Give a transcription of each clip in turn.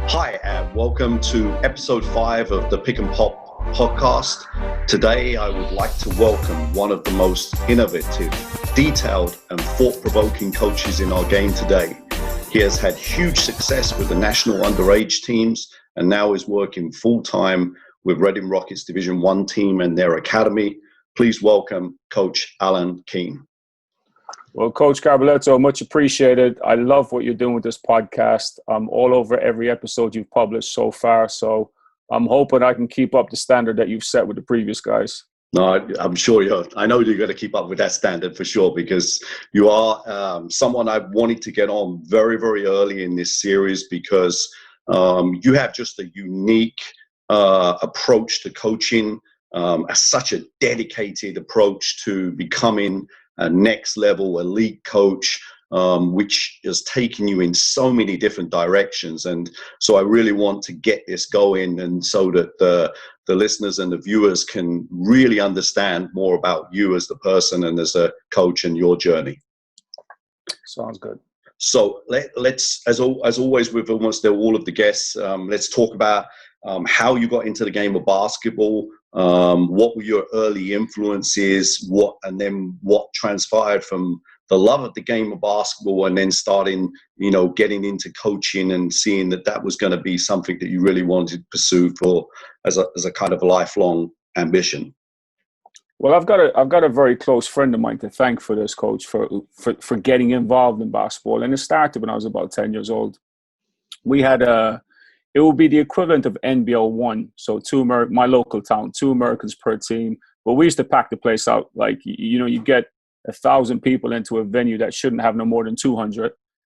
Hi, and welcome to episode 5 of the Pick and Pop podcast. Today, I would like to welcome one of the most innovative, detailed, and thought-provoking coaches in our game today. He has had huge success with the national underage teams and now is working full-time with Reading Rockets Division 1 team and their academy. Please welcome Coach Alan Keane. Well, Coach Carboletto, much appreciated. I love what you're doing with this podcast. I'm all over every episode you've published so far. So I'm hoping I can keep up the standard that you've set with the previous guys. No, I'm sure I know you're going to keep up with that standard for sure, because you are someone I wanted to get on very, very early in this series because you have just a unique approach to coaching, such a dedicated approach to becoming a next level elite coach, which has taken you in so many different directions. And so I really want to get this going, and so that the listeners and the viewers can really understand more about you as the person and as a coach and your journey. Sounds good. So let's, as always with almost all of the guests, let's talk about how you got into the game of basketball. What were your early influences? And then what transpired from the love of the game of basketball, and then starting, getting into coaching and seeing that was going to be something that you really wanted to pursue as a kind of lifelong ambition. Well, I've got a very close friend of mine to thank for this, Coach, for getting involved in basketball. And it started when I was about 10 years old. We had it would be the equivalent of NBL 1. So my local town, 2 Americans per team. But we used to pack the place out. Like, you get 1,000 people into a venue that shouldn't have no more than 200.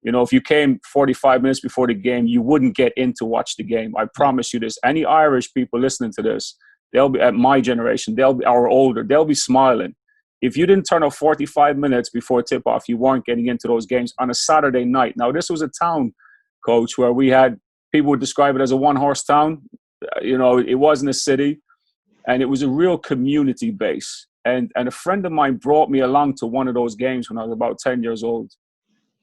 If you came 45 minutes before the game, you wouldn't get in to watch the game. I promise you this. Any Irish people listening to this, they'll be at my generation, they'll be or older, they'll be smiling. If you didn't turn up 45 minutes before tip-off, you weren't getting into those games on a Saturday night. Now, this was a town, Coach, where we had, people would describe it as a one-horse town. It wasn't a city, and it was a real community base. And a friend of mine brought me along to one of those games when I was about 10 years old.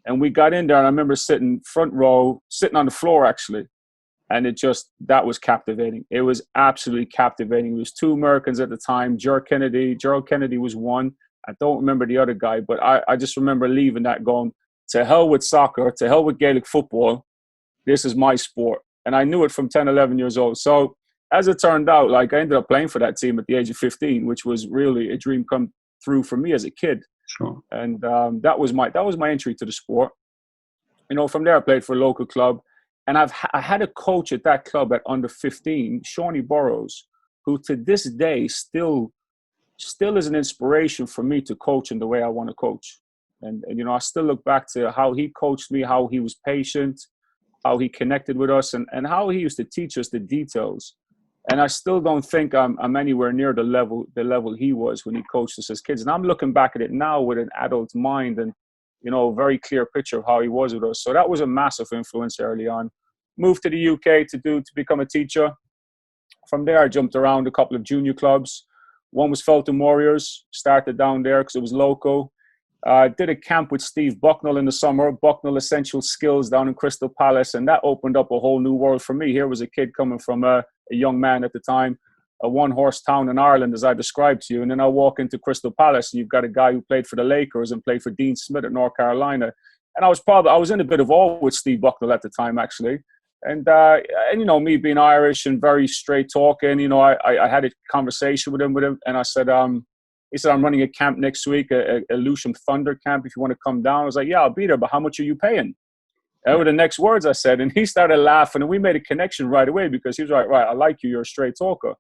And we got in there, and I remember sitting front row, sitting on the floor, actually. And that was captivating. It was absolutely captivating. It was 2 Americans at the time, Gerald Kennedy was one. I don't remember the other guy, but I just remember leaving that going, to hell with soccer, to hell with Gaelic football. This is my sport. And I knew it from 10, 11 years old. So as it turned out, I ended up playing for that team at the age of 15, which was really a dream come true for me as a kid. Sure. And that was my entry to the sport. From there I played for a local club. And I had a coach at that club at under 15, Shawnee Burrows, who to this day still is an inspiration for me to coach in the way I want to coach. And I still look back to how he coached me, how he was patient, how he connected with us, and how he used to teach us the details. And I still don't think I'm anywhere near the level he was when he coached us as kids. And I'm looking back at it now with an adult mind and, a very clear picture of how he was with us. So that was a massive influence early on. Moved to the UK to become a teacher. From there, I jumped around a couple of junior clubs. One was Felton Warriors, started down there because it was local. Did a camp with Steve Bucknell in the summer, Bucknell Essential Skills down in Crystal Palace, and that opened up a whole new world for me. Here was a kid coming from a young man at the time, a one-horse town in Ireland, as I described to you, and then I walk into Crystal Palace, and you've got a guy who played for the Lakers and played for Dean Smith at North Carolina. And I was in a bit of awe with Steve Bucknell at the time, actually. And me being Irish and very straight talking, I had a conversation with him, and I said, he said, I'm running a camp next week, a Lewisham Thunder camp, if you want to come down. I was like, yeah, I'll be there, but how much are you paying? That were the next words I said. And he started laughing, and we made a connection right away because he was like, right, I like you, you're a straight talker.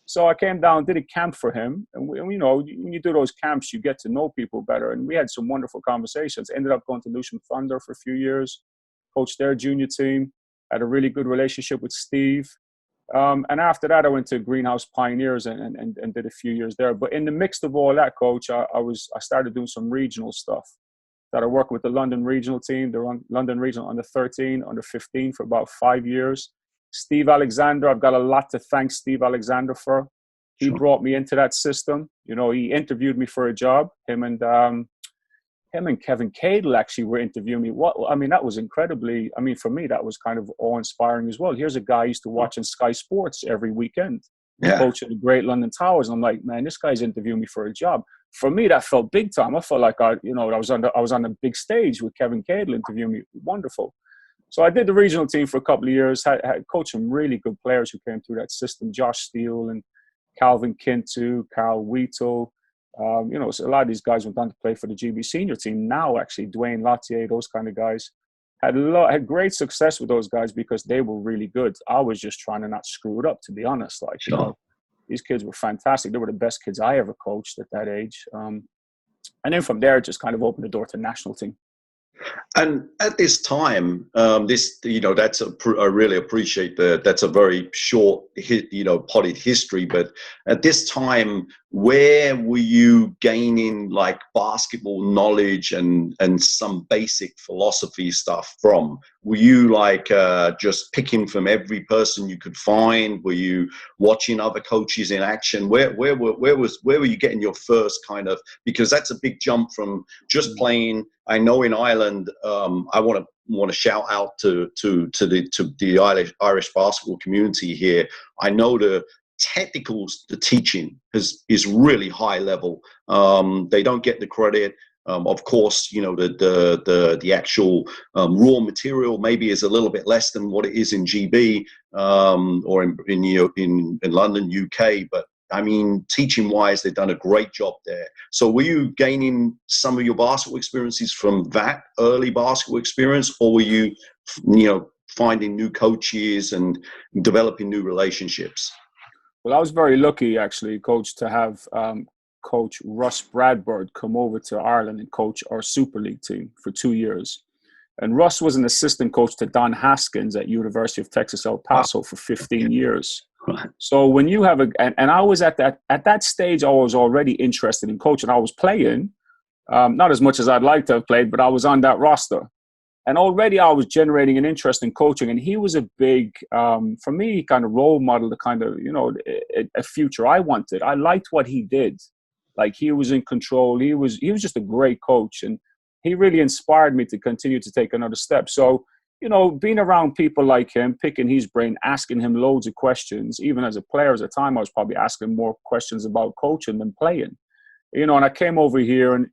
So I came down, did a camp for him. And, when you do those camps, you get to know people better. And we had some wonderful conversations. Ended up going to Lewisham Thunder for a few years, coached their junior team, had a really good relationship with Steve. And after that, I went to Greenhouse Pioneers and did a few years there. But in the mix of all that, Coach, I started doing some regional stuff. Started working with the London regional team, the London regional under 13, under 15 for about 5 years. Steve Alexander, I've got a lot to thank Steve Alexander for. He brought me into that system. He interviewed me for a job. Him and him and Kevin Cadle actually were interviewing me. That was incredibly, for me, that was kind of awe-inspiring as well. Here's a guy I used to watch on Sky Sports every weekend, coaching the Great London Towers. And I'm like, man, this guy's interviewing me for a job. For me, that felt big time. I felt like I was on a big stage with Kevin Cadle interviewing me. Wonderful. So I did the regional team for a couple of years, had coached some really good players who came through that system, Josh Steele and Calvin Kintu, Carl Wheatle. So a lot of these guys went on to play for the GB senior team. Now, actually, Dwayne Latier, those kind of guys, had great success with those guys because they were really good. I was just trying to not screw it up, to be honest. These kids were fantastic. They were the best kids I ever coached at that age. And then from there, it just kind of opened the door to the national team. And at this time, I really appreciate that. That's a very short, potted history. But at this time, where were you gaining like basketball knowledge and some basic philosophy stuff from? Were you like just picking from every person you could find? Were you watching other coaches in action? Where were you getting your first kind of, because that's a big jump from just playing. I know in Ireland, I want to shout out to the Irish basketball community here. I know the teaching is really high level. They don't get the credit. Of course, the actual raw material maybe is a little bit less than what it is in GB or in London, UK, but I mean, teaching-wise, they've done a great job there. So were you gaining some of your basketball experiences from that early basketball experience, or were you, finding new coaches and developing new relationships? Well, I was very lucky, actually, Coach, to have Coach Russ Bradford come over to Ireland and coach our Super League team for 2 years. And Russ was an assistant coach to Don Haskins at University of Texas El Paso for 15 years. So when you have and I was at that stage, I was already interested in coaching. I was playing, not as much as I'd like to have played, but I was on that roster. And already I was generating an interest in coaching. And he was a big, for me, kind of role model, the kind of, a future I wanted. I liked what he did. Like, he was in control. He was just a great coach. And he really inspired me to continue to take another step. So, being around people like him, picking his brain, asking him loads of questions, even as a player at the time, I was probably asking more questions about coaching than playing. And I came over here and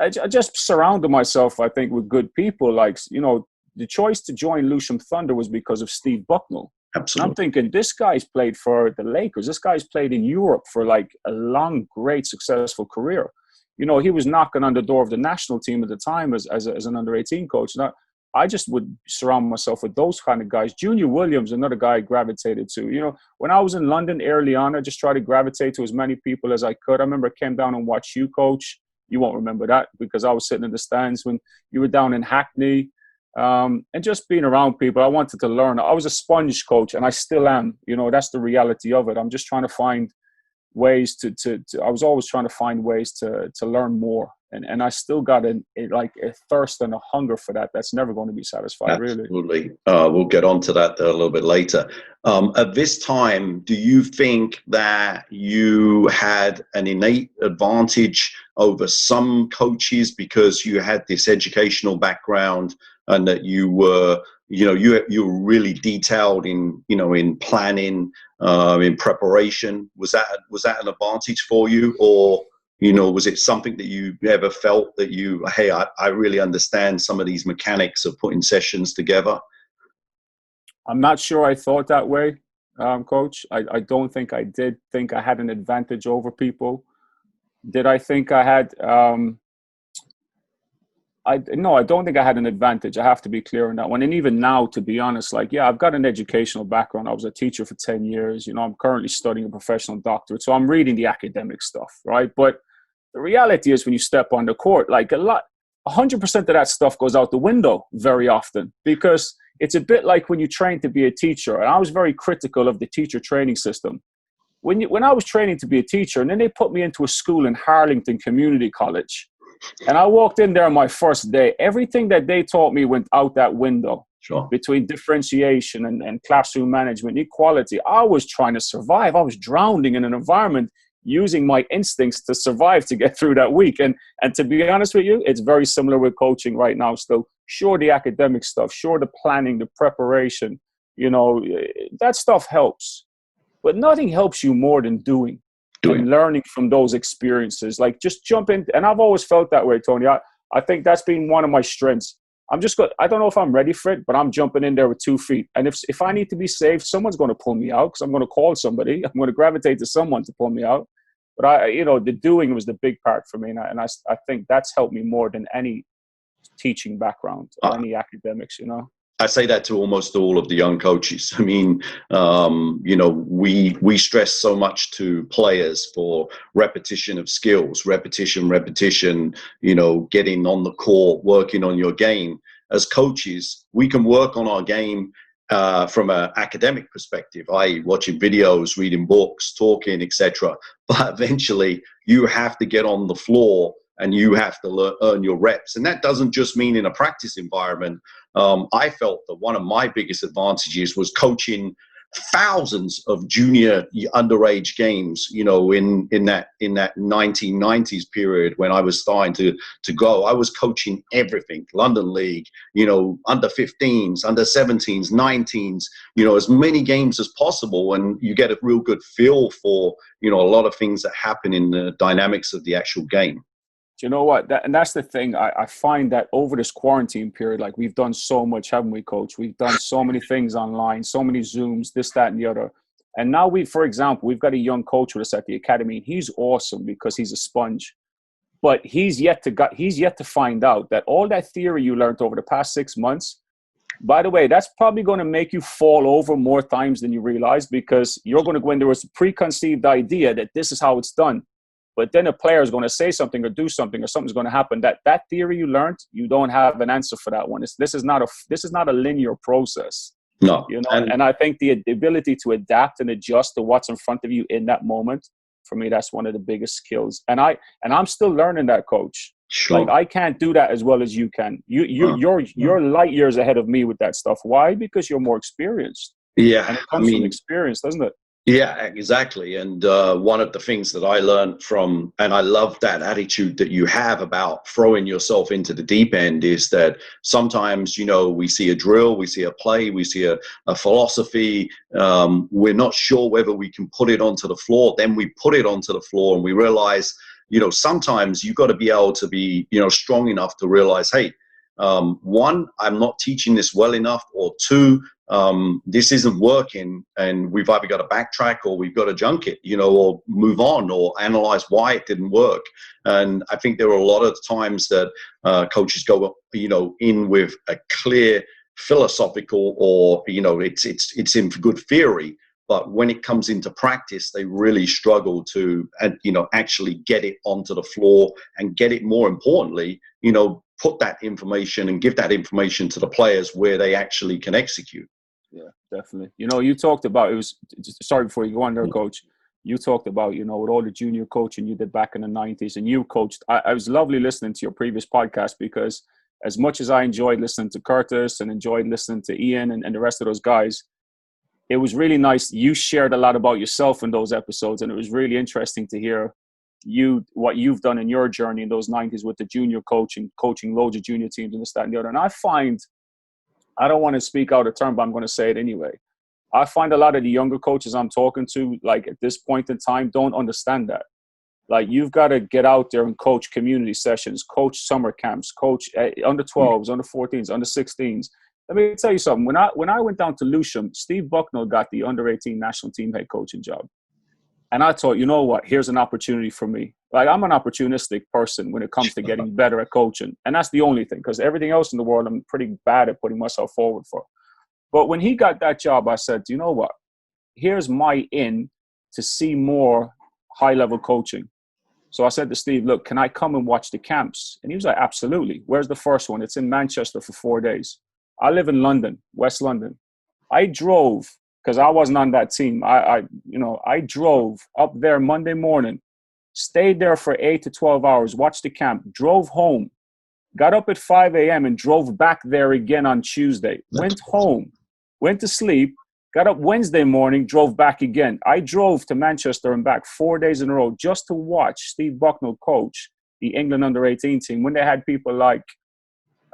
I just surrounded myself, I think, with good people. Like, the choice to join Lewisham Thunder was because of Steve Bucknell. Absolutely. And I'm thinking, this guy's played for the Lakers. This guy's played in Europe for like a long, great, successful career. He was knocking on the door of the national team at the time as an under-18 coach. And I just would surround myself with those kind of guys. Junior Williams, another guy I gravitated to. When I was in London early on, I just tried to gravitate to as many people as I could. I remember I came down and watched you coach. You won't remember that because I was sitting in the stands when you were down in Hackney. And just being around people, I wanted to learn. I was a sponge coach, and I still am. That's the reality of it. I'm just trying to find ways I was always trying to find ways to learn more. And I still got a thirst and a hunger for that. That's never going to be satisfied, really. Absolutely. We'll get on to that a little bit later. At this time, do you think that you had an innate advantage over some coaches because you had this educational background and that you were, you were really detailed in planning, in preparation? Was that an advantage for you, or was it something that you ever felt that I really understand some of these mechanics of putting sessions together? I'm not sure I thought that way, Coach. I don't think I did think I had an advantage over people. Did I think I had? No, I don't think I had an advantage. I have to be clear on that one. And even now, to be honest, I've got an educational background. I was a teacher for 10 years. I'm currently studying a professional doctorate. So I'm reading the academic stuff, right? But the reality is when you step on the court, 100% of that stuff goes out the window very often, because it's a bit like when you train to be a teacher. And I was very critical of the teacher training system. When I was training to be a teacher, and then they put me into a school in Harlington Community College, and I walked in there on my first day, everything that they taught me went out that window. Sure. Between differentiation and classroom management, equality. I was trying to survive. I was drowning in an environment using my instincts to survive to get through that week. And to be honest with you, it's very similar with coaching right now still. Sure, the academic stuff, sure, the planning, the preparation, that stuff helps. But nothing helps you more than doing and learning from those experiences. Like, just jump in. And I've always felt that way, Tony. I think that's been one of my strengths. I don't know if I'm ready for it, but I'm jumping in there with 2 feet. And if I need to be saved, someone's going to pull me out, because I'm going to call somebody. I'm going to gravitate to someone to pull me out. But the doing was the big part for me. And I think that's helped me more than any teaching background or any academics, I say that to almost all of the young coaches. I mean, we stress so much to players for repetition of skills, repetition, getting on the court, working on your game. As coaches, we can work on our game from an academic perspective, i.e. watching videos, reading books, talking, etc. But eventually you have to get on the floor and you have to earn your reps. And that doesn't just mean in a practice environment. I felt that one of my biggest advantages was coaching thousands of junior underage games, in that 1990s period when I was starting to go. I was coaching everything, London League, under 15s, under 17s, 19s, as many games as possible. And you get a real good feel for, a lot of things that happen in the dynamics of the actual game. Do you know what? That's the thing. I find that over this quarantine period, like, we've done so much, haven't we, Coach? We've done so many things online, so many Zooms, this, that, and the other. And now for example, we've got a young coach with us at the academy, and he's awesome because he's a sponge. But he's yet to find out that all that theory you learned over the past 6 months, by the way, that's probably going to make you fall over more times than you realize, because you're going to go in there with a preconceived idea that this is how it's done. But then a player is going to say something or do something, or something's going to happen. That theory you learned, you don't have an answer for that one. This is not a linear process. No. And I think the ability to adapt and adjust to what's in front of you in that moment, for me, that's one of the biggest skills. And I'm still learning that, Coach. Sure. Like, I can't do that as well as you can. You're light years ahead of me with that stuff. Why? Because you're more experienced. Yeah. And it comes from experience, doesn't it? Yeah, exactly. And one of the things that I learned from, and I love that attitude that you have about throwing yourself into the deep end, is that sometimes, we see a drill, we see a play, we see a philosophy. We're not sure whether we can put it onto the floor. Then we put it onto the floor and we realize, sometimes you've got to be able to be, strong enough to realize, hey, one, I'm not teaching this well enough, or two, this isn't working, and we've either got to backtrack or we've got to junk it, or move on or analyze why it didn't work. And I think there are a lot of times that coaches go, in with a clear philosophical, or, it's in good theory. But when it comes into practice, they really struggle to, actually get it onto the floor and get it, more importantly, put that information and give that information to the players where they actually can execute. Yeah, definitely. You talked about, sorry, before you go on there, Coach, you talked about, with all the junior coaching you did back in the 90s, and you coached. I was lovely listening to your previous podcast, because as much as I enjoyed listening to Curtis and enjoyed listening to Ian and the rest of those guys, it was really nice. You shared a lot about yourself in those episodes, and it was really interesting to hear what you've done in your journey in those 90s with the junior coaching loads of junior teams and this, that, and the other. And I find, I don't want to speak out of turn, but I'm going to say it anyway. I find a lot of the younger coaches I'm talking to, like, at this point in time, don't understand that. Like, you've got to get out there and coach community sessions, coach summer camps, coach under 12s, under 14s, under 16s. Let me tell you something. When I went down to Lewisham, Steve Bucknell got the under 18 national team head coaching job. And I thought, you know what, here's an opportunity for me. Like, I'm an opportunistic person when it comes to getting better at coaching. And that's the only thing, because everything else in the world, I'm pretty bad at putting myself forward for. But when he got that job, I said, you know what, here's my in to see more high-level coaching. So I said to Steve, look, can I come and watch the camps? And he was like, absolutely. Where's the first one? It's in Manchester for 4 days. I live in London, West London. I drove, because I wasn't on that team. I drove up there Monday morning, stayed there for 8 to 12 hours, watched the camp, drove home, got up at 5 a.m. and drove back there again on Tuesday. Went home, went to sleep, got up Wednesday morning, drove back again. I drove to Manchester and back 4 days in a row just to watch Steve Bucknell coach the England under-18 team when they had people like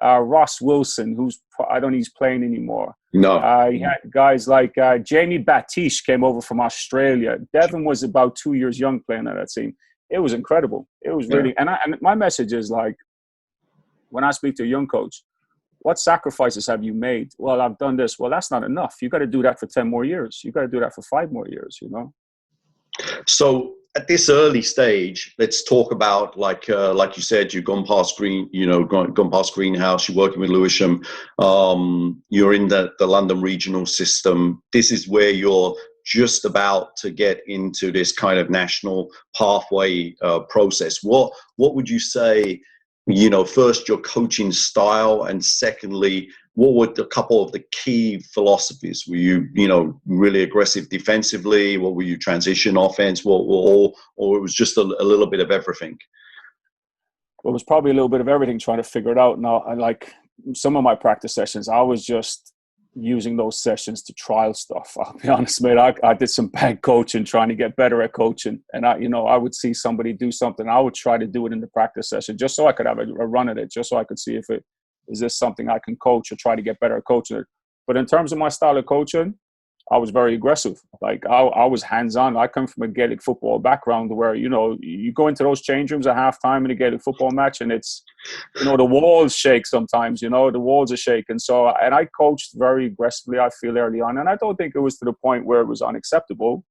Ross Wilson, I don't think he's playing anymore. No. He had guys like Jamie Batish came over from Australia. Devin was about 2 years young playing on that team. It was incredible. It was really, and my message is like, when I speak to a young coach, what sacrifices have you made? Well, I've done this. Well, that's not enough. You got to do that for 10 more years. You got to do that for 5 more years, you know? So at this early stage, let's talk about like you said, you've gone past gone past Greenhouse. You're working with Lewisham. You're in the London regional system. This is where you're just about to get into this kind of national pathway process. What would you say? First, your coaching style, and secondly, what were a couple of the key philosophies? Were you, really aggressive defensively? What were you transition offense? Or it was just a little bit of everything? Well, it was probably a little bit of everything, trying to figure it out. Now, I like some of my practice sessions, I was just using those sessions to trial stuff. I'll be honest, mate. I did some bad coaching, trying to get better at coaching. And I would see somebody do something. I would try to do it in the practice session just so I could have a run at it, just so I could see if is this something I can coach or try to get better at coaching it. But in terms of my style of coaching, I was very aggressive. Like I was hands-on. I come from a Gaelic football background where, you go into those change rooms at halftime in a Gaelic football match and it's, the walls shake sometimes, the walls are shaking. So, and I coached very aggressively, I feel, early on. And I don't think it was to the point where it was unacceptable.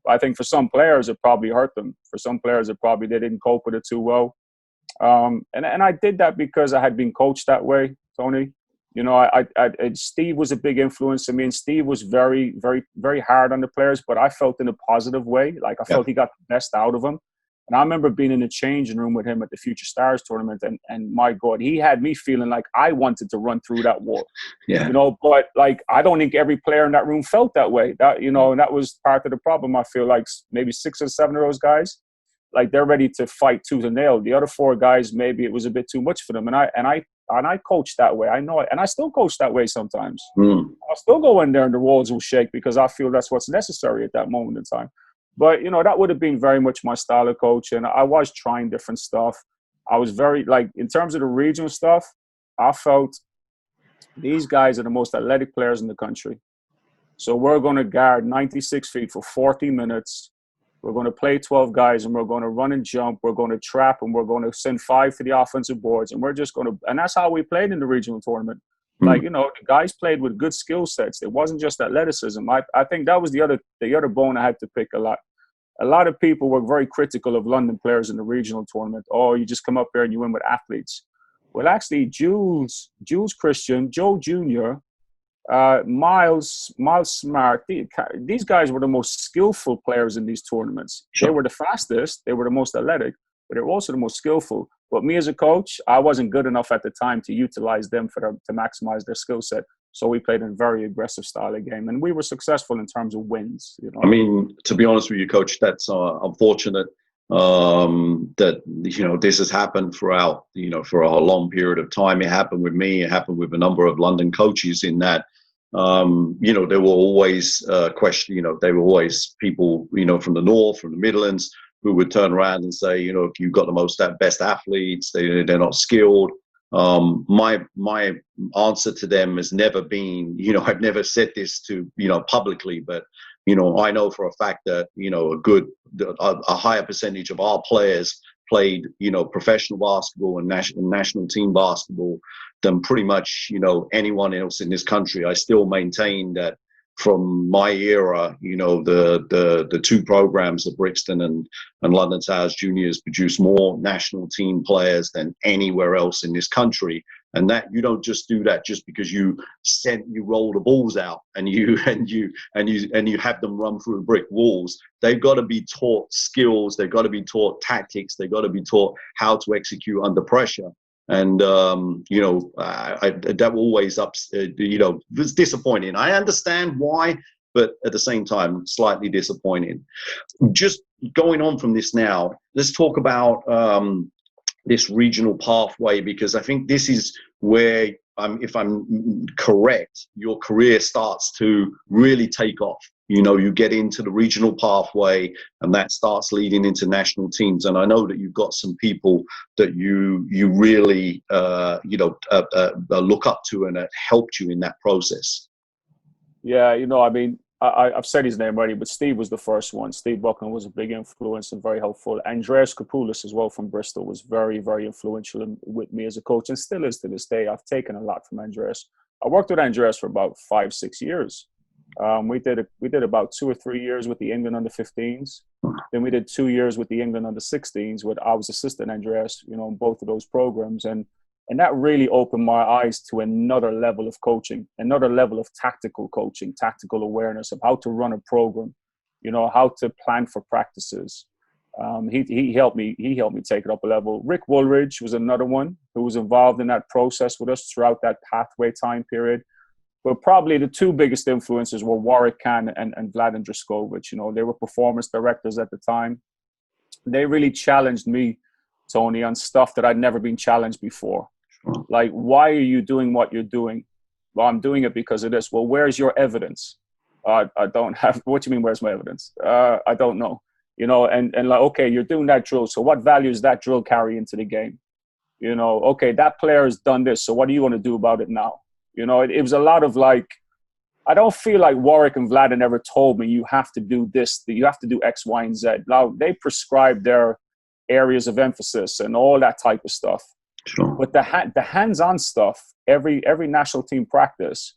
But I think for some players, it probably hurt them. For some players, they didn't cope with it too well. And I did that because I had been coached that way, Tony. Steve was a big influence on me, and Steve was very, very, very hard on the players, but I felt in a positive way. Like I felt he got the best out of them. And I remember being in the changing room with him at the Future Stars tournament, and my God, he had me feeling like I wanted to run through that wall. Yeah. But like I don't think every player in that room felt that way. And that was part of the problem. I feel like maybe 6 or 7 of those guys, like they're ready to fight tooth and nail. The other 4 guys, maybe it was a bit too much for them. And I coach that way. I know it. And I still coach that way sometimes. I'll still go in there and the walls will shake because I feel that's what's necessary at that moment in time. But, that would have been very much my style of coaching. I was trying different stuff. I was very, in terms of the regional stuff, I felt these guys are the most athletic players in the country. So we're going to guard 96 feet for 40 minutes. We're going to play 12 guys and we're going to run and jump. We're going to trap and we're going to send 5 to the offensive boards. And we're just going to, and that's how we played in the regional tournament. The guys played with good skill sets. It wasn't just athleticism. I think that was the other bone I had to pick a lot. A lot of people were very critical of London players in the regional tournament. Oh, you just come up here and you win with athletes. Well, actually, Jules Christian, Joe Jr., Miles Smart, these guys were the most skillful players in these tournaments. Sure. They were the fastest, they were the most athletic, but they were also the most skillful. But me as a coach, I wasn't good enough at the time to utilize them to maximize their skill set. So we played a very aggressive style of game, and we were successful in terms of wins. I mean, to be honest with you, Coach, that's unfortunate that this has happened throughout for a long period of time. It happened with me. It happened with a number of London coaches. In that there were always there were always people from the north, from the Midlands, who would turn around and say, if you've got the best athletes, they're not skilled. My answer to them has never been, I've never said this to publicly, but I know for a fact that a higher percentage of our players played professional basketball and national team basketball than pretty much anyone else in this country. I still maintain that from my era, the 2 programs of Brixton and London Towers Juniors produced more national team players than anywhere else in this country. And that you don't just do that just because you roll the balls out and you have them run through brick walls. They've got to be taught skills. They've got to be taught tactics. They've got to be taught how to execute under pressure. And that always was disappointing. I understand why, but at the same time, slightly disappointing. Just going on from this now, let's talk about this regional pathway, because I think this is where if I'm correct, your career starts to really take off. You get into the regional pathway, and that starts leading into national teams. And I know that you've got some people that you really look up to and helped you in that process. Yeah, I mean, I've said his name already, but Steve was the first one. Steve Buckland was a big influence and very helpful. Andreas Kapoulis as well from Bristol was very, very influential with me as a coach, and still is to this day. I've taken a lot from Andreas. I worked with Andreas for about 5-6 years. We did about 2 or 3 years with the England under-15s. Then we did 2 years with the England under-16s. With I was assistant Andreas, in both of those programs, and that really opened my eyes to another level of coaching, another level of tactical coaching, tactical awareness of how to run a program, how to plan for practices. He helped me take it up a level. Rick Woolridge was another one who was involved in that process with us throughout that pathway time period. But probably the two biggest influences were Warwick Kahn and Vladan Draskovic. They were performance directors at the time. They really challenged me, Tony, on stuff that I'd never been challenged before. Like, why are you doing what you're doing? Well, I'm doing it because of this. Well, where's your evidence? I don't have. What do you mean, where's my evidence? I don't know. And like, okay, you're doing that drill. So what value does that drill carry into the game? Okay, that player has done this. So what do you want to do about it now? It was a lot of like, I don't feel like Warwick and Vladan ever told me you have to do this, you have to do X, Y, and Z. Now, they prescribed their areas of emphasis and all that type of stuff. Sure. But the hands-on stuff, every national team practice,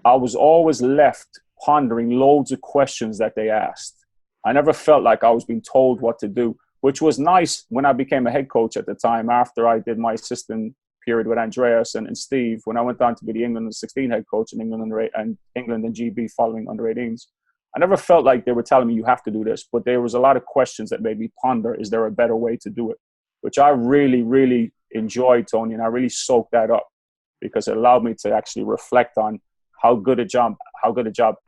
I was always left pondering loads of questions that they asked. I never felt like I was being told what to do, which was nice when I became a head coach at the time after I did my assistant period with Andreas and Steve. When I went on to be the England under-16 head coach in England and GB following under-18s, I never felt like they were telling me you have to do this, but there was a lot of questions that made me ponder, is there a better way to do it? Which I really, really enjoyed, Tony, and I really soaked that up because it allowed me to actually reflect on how good a job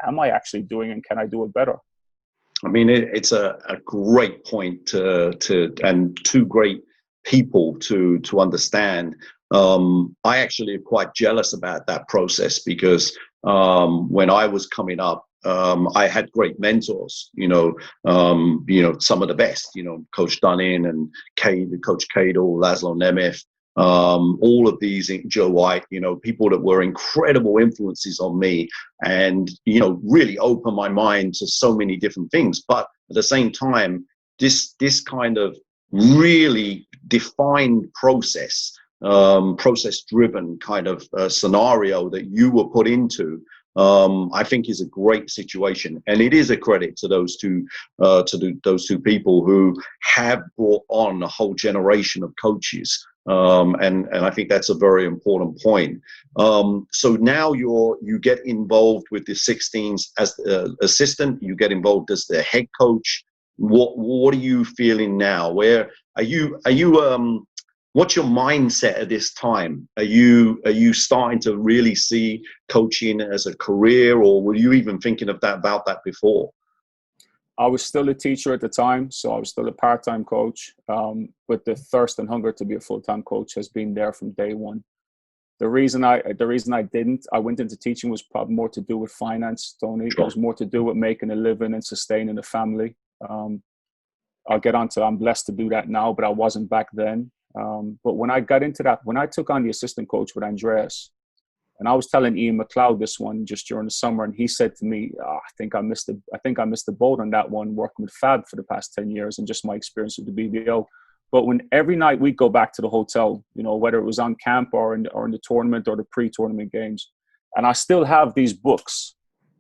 am I actually doing, and can I do it better? I mean, it's a great point and two great people to understand. I actually am quite jealous about that process because when I was coming up, I had great mentors, some of the best, Coach Dunning and Coach Cadle, Laszlo Nemeth, all of these, Joe White, people that were incredible influences on me and, really opened my mind to so many different things. But at the same time, this kind of really defined process-driven kind of scenario that you were put into, I think is a great situation, and it is a credit to those two people who have brought on a whole generation of coaches, and I think that's a very important point. So now you get involved with the 16s as the assistant, you get involved as the head coach. What are you feeling now? Where are you? What's your mindset at this time? Are you starting to really see coaching as a career, or were you even thinking about that before? I was still a teacher at the time, so I was still a part-time coach. But the thirst and hunger to be a full-time coach has been there from day one. The reason I went into teaching was probably more to do with finance, Tony. Sure. It was more to do with making a living and sustaining a family. I'll get on to, I'm blessed to do that now, but I wasn't back then. But when I got into that, when I took on the assistant coach with Andreas, and I was telling Ian McLeod this one just during the summer, and he said to me, I think I missed the boat on that one, working with Fab for the past 10 years and just my experience with the BBO. But when every night we'd go back to the hotel, whether it was on camp or in the tournament or the pre-tournament games, and I still have these books,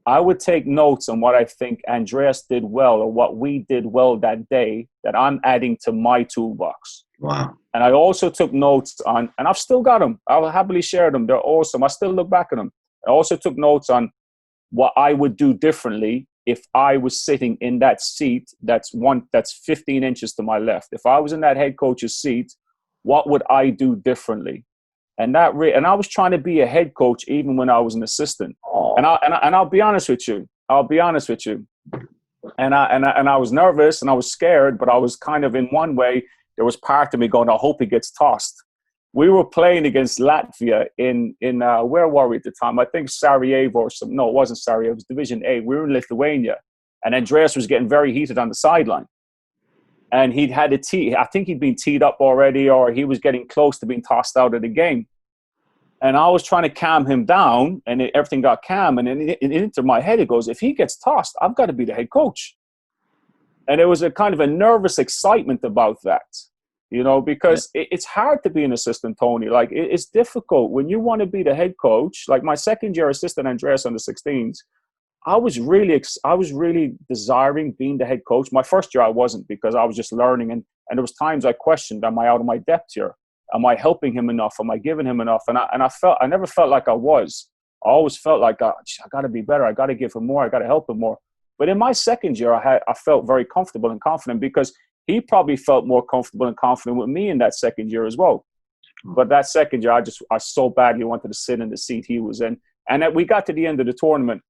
I would take notes on what I think Andreas did well or what we did well that day that I'm adding to my toolbox. Wow. And I also took notes on, and I've still got them. I'll happily share them. They're awesome. I still look back at them. I also took notes on what I would do differently if I was sitting in that seat that's 15 inches to my left. If I was in that head coach's seat, what would I do differently? And and I was trying to be a head coach even when I was an assistant. And I'll be honest with you. And I was nervous and I was scared, but I was kind of, in one way, there was part of me going, I hope he gets tossed. we were playing against Latvia in where were we at the time? I think Sarajevo or some. No, it wasn't Sarajevo. It was Division A. We were in Lithuania, and Andreas was getting very heated on the sideline. And he'd had a tee. I think he'd been teed up already, or he was getting close to being tossed out of the game. And I was trying to calm him down, and everything got calm. And it entered my head. It goes, if he gets tossed, I've got to be the head coach. And it was a kind of a nervous excitement about that, you know, because it's hard to be an assistant, Tony. Like, it's difficult when you want to be the head coach. Like my second year assistant Andreas on the 16s, I was really desiring being the head coach. My first year I wasn't, because I was just learning, and there was times I questioned, am I out of my depth here? Am I helping him enough? Am I giving him enough? And I never felt like I was. I always felt like I got to be better. I got to give him more. I got to help him more. But in my second year, I felt very comfortable and confident, because he probably felt more comfortable and confident with me in that second year as well. But that second year, I so badly wanted to sit in the seat he was in. And we got to the end of the tournament,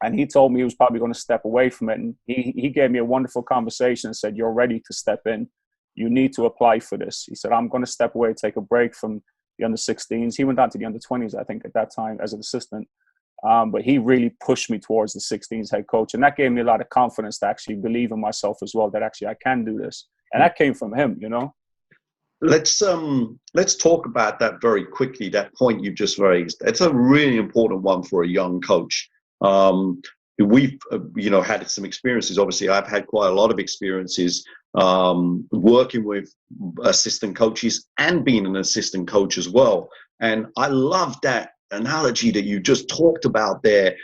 and he told me he was probably going to step away from it. And he gave me a wonderful conversation and said, you're ready to step in. You need to apply for this. He said, I'm going to step away, take a break from the under 16s. He went on to the under 20s, I think, at that time as an assistant. But he really pushed me towards the 16s head coach. And that gave me a lot of confidence to actually believe in myself as well, that actually I can do this. And that came from him, you know. Let's talk about that very quickly, that point you just raised. It's a really important one for a young coach. We've, had some experiences. Obviously, I've had quite a lot of experiences working with assistant coaches and being an assistant coach as well. And I love that analogy that you just talked about there,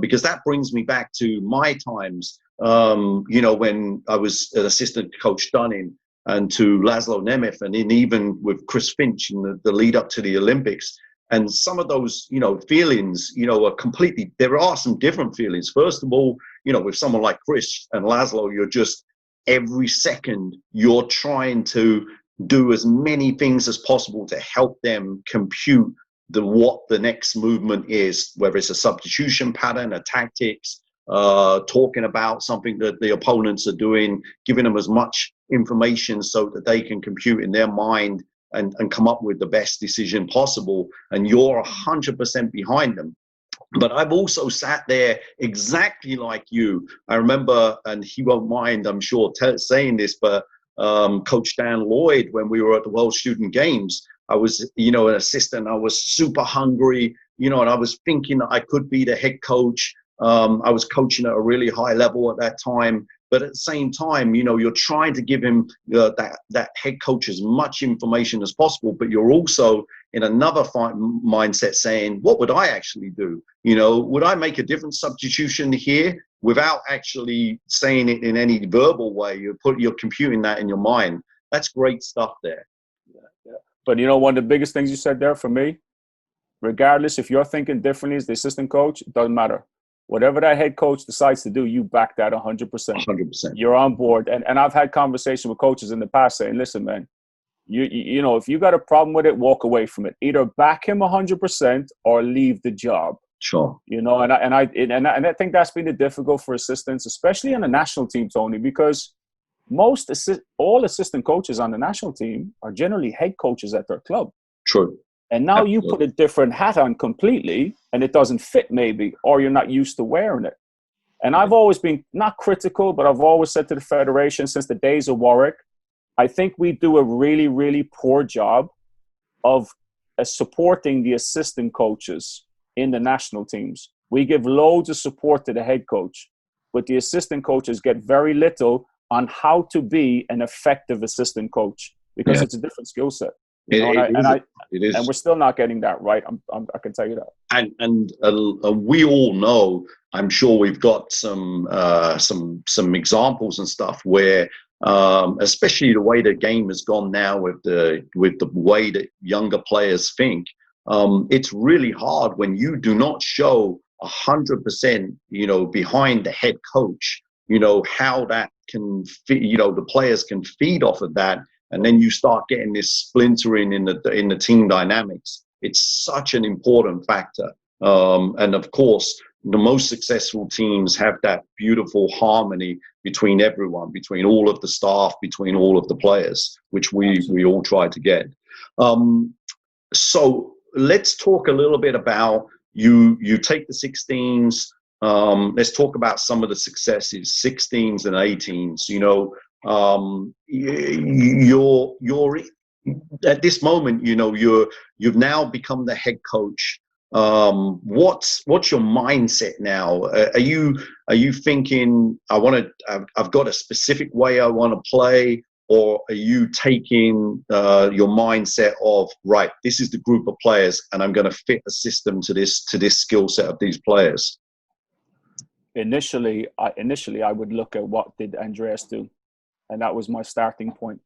because that brings me back to my times, when I was an assistant coach Dunning, and to Laszlo Nemeth, and even with Chris Finch in the lead up to the Olympics. And some of those, feelings, are completely, there are some different feelings. First of all, with someone like Chris and Laszlo, you're just, every second, you're trying to do as many things as possible to help them compute what the next movement is, whether it's a substitution pattern, a tactics, talking about something that the opponents are doing, giving them as much information so that they can compute in their mind and come up with the best decision possible. And you're 100% behind them. But I've also sat there exactly like you. I remember, and he won't mind, I'm sure, saying this, but Coach Dan Lloyd, when we were at the World Student Games, I was, an assistant. I was super hungry, and I was thinking that I could be the head coach. I was coaching at a really high level at that time. But at the same time, you're trying to give him that head coach as much information as possible. But you're also in another mindset saying, what would I actually do? Would I make a different substitution here without actually saying it in any verbal way? You're computing that in your mind. That's great stuff there. Yeah. But one of the biggest things you said there for me, regardless if you're thinking differently as the assistant coach, it doesn't matter. Whatever that head coach decides to do, you back that 100%. 100%. You're on board. And I've had conversations with coaches in the past saying, listen, man, if you got a problem with it, walk away from it. Either back him 100% or leave the job. Sure. And I think that's been difficult for assistants, especially on the national team, Tony, because all assistant coaches on the national team are generally head coaches at their club. True. And now you put a different hat on completely, and it doesn't fit maybe, or you're not used to wearing it. And I've always been not critical, but I've always said to the Federation since the days of Warwick, I think we do a really, really poor job of supporting the assistant coaches in the national teams. We give loads of support to the head coach, but the assistant coaches get very little on how to be an effective assistant coach, because it's a different skill set. It is. And we're still not getting that right. I can tell you that. And we all know, I'm sure we've got some examples and stuff where, especially the way the game has gone now with the way that younger players think, it's really hard when you do not show 100%, behind the head coach, how that can, the players can feed off of that. And then you start getting this splintering in the team dynamics. It's such an important factor. And of course, the most successful teams have that beautiful harmony between everyone, between all of the staff, between all of the players, which we all try to get. Um, so let's talk a little bit about you. You take the 16s. Let's talk about some of the successes, 16s and 18s. You're at this moment. You've now become the head coach. What's your mindset now? Are you thinking I've got a specific way I want to play? Or are you taking your mindset of, right, this is the group of players and I'm going to fit a system to this skill set of these players? Initially, I would look at what did Andreas do, and that was my starting point.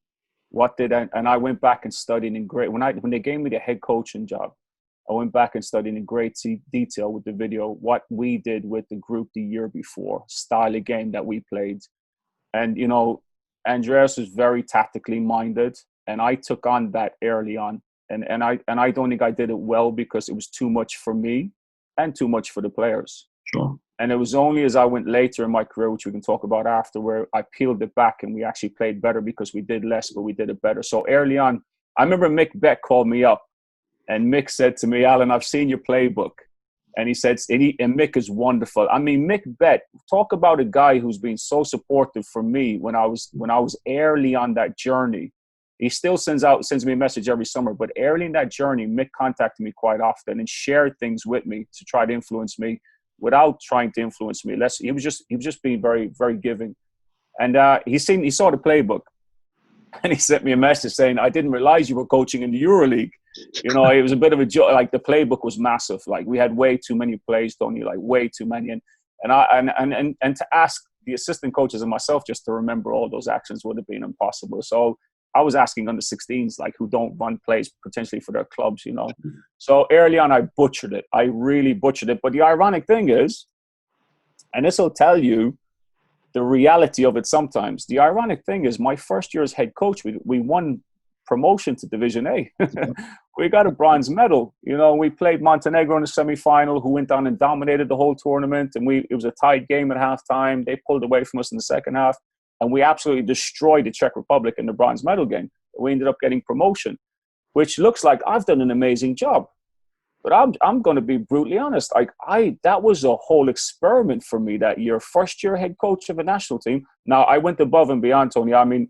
And I went back and studied in great when they gave me the head coaching job. I went back and studied in great detail with the video what we did with the group the year before, style of game that we played, and Andreas was very tactically minded, and I took on that early on. And I don't think I did it well because it was too much for me and too much for the players. Sure. And it was only as I went later in my career, which we can talk about after, where I peeled it back and we actually played better because we did less, but we did it better. So early on, I remember Mick Beck called me up and Mick said to me, Alan, I've seen your playbook. And he said, and Mick is wonderful. I mean, Mick Beck, talk about a guy who's been so supportive for me when I was early on that journey. He still sends me a message every summer, but early in that journey, Mick contacted me quite often and shared things with me to try to influence me without trying to influence me. He was just being very, very giving. And he saw the playbook and he sent me a message saying, I didn't realize you were coaching in the EuroLeague. It was a bit of a joke. Like the playbook was massive. Like we had way too many plays, Tony, like way too many. And to ask the assistant coaches and myself just to remember all those actions would have been impossible. So I was asking under 16s, like who don't run plays potentially for their clubs, So early on, I butchered it. I really butchered it. But the ironic thing is, and this will tell you the reality of it sometimes. The ironic thing is my first year as head coach, we won promotion to Division A. We got a bronze medal. We played Montenegro in the semifinal, who went on and dominated the whole tournament. And it was a tied game at halftime. They pulled away from us in the second half. And we absolutely destroyed the Czech Republic in the bronze medal game. We ended up getting promotion, which looks like I've done an amazing job. But I'm going to be brutally honest. That was a whole experiment for me that year. First year head coach of a national team. Now, I went above and beyond, Tony. I mean,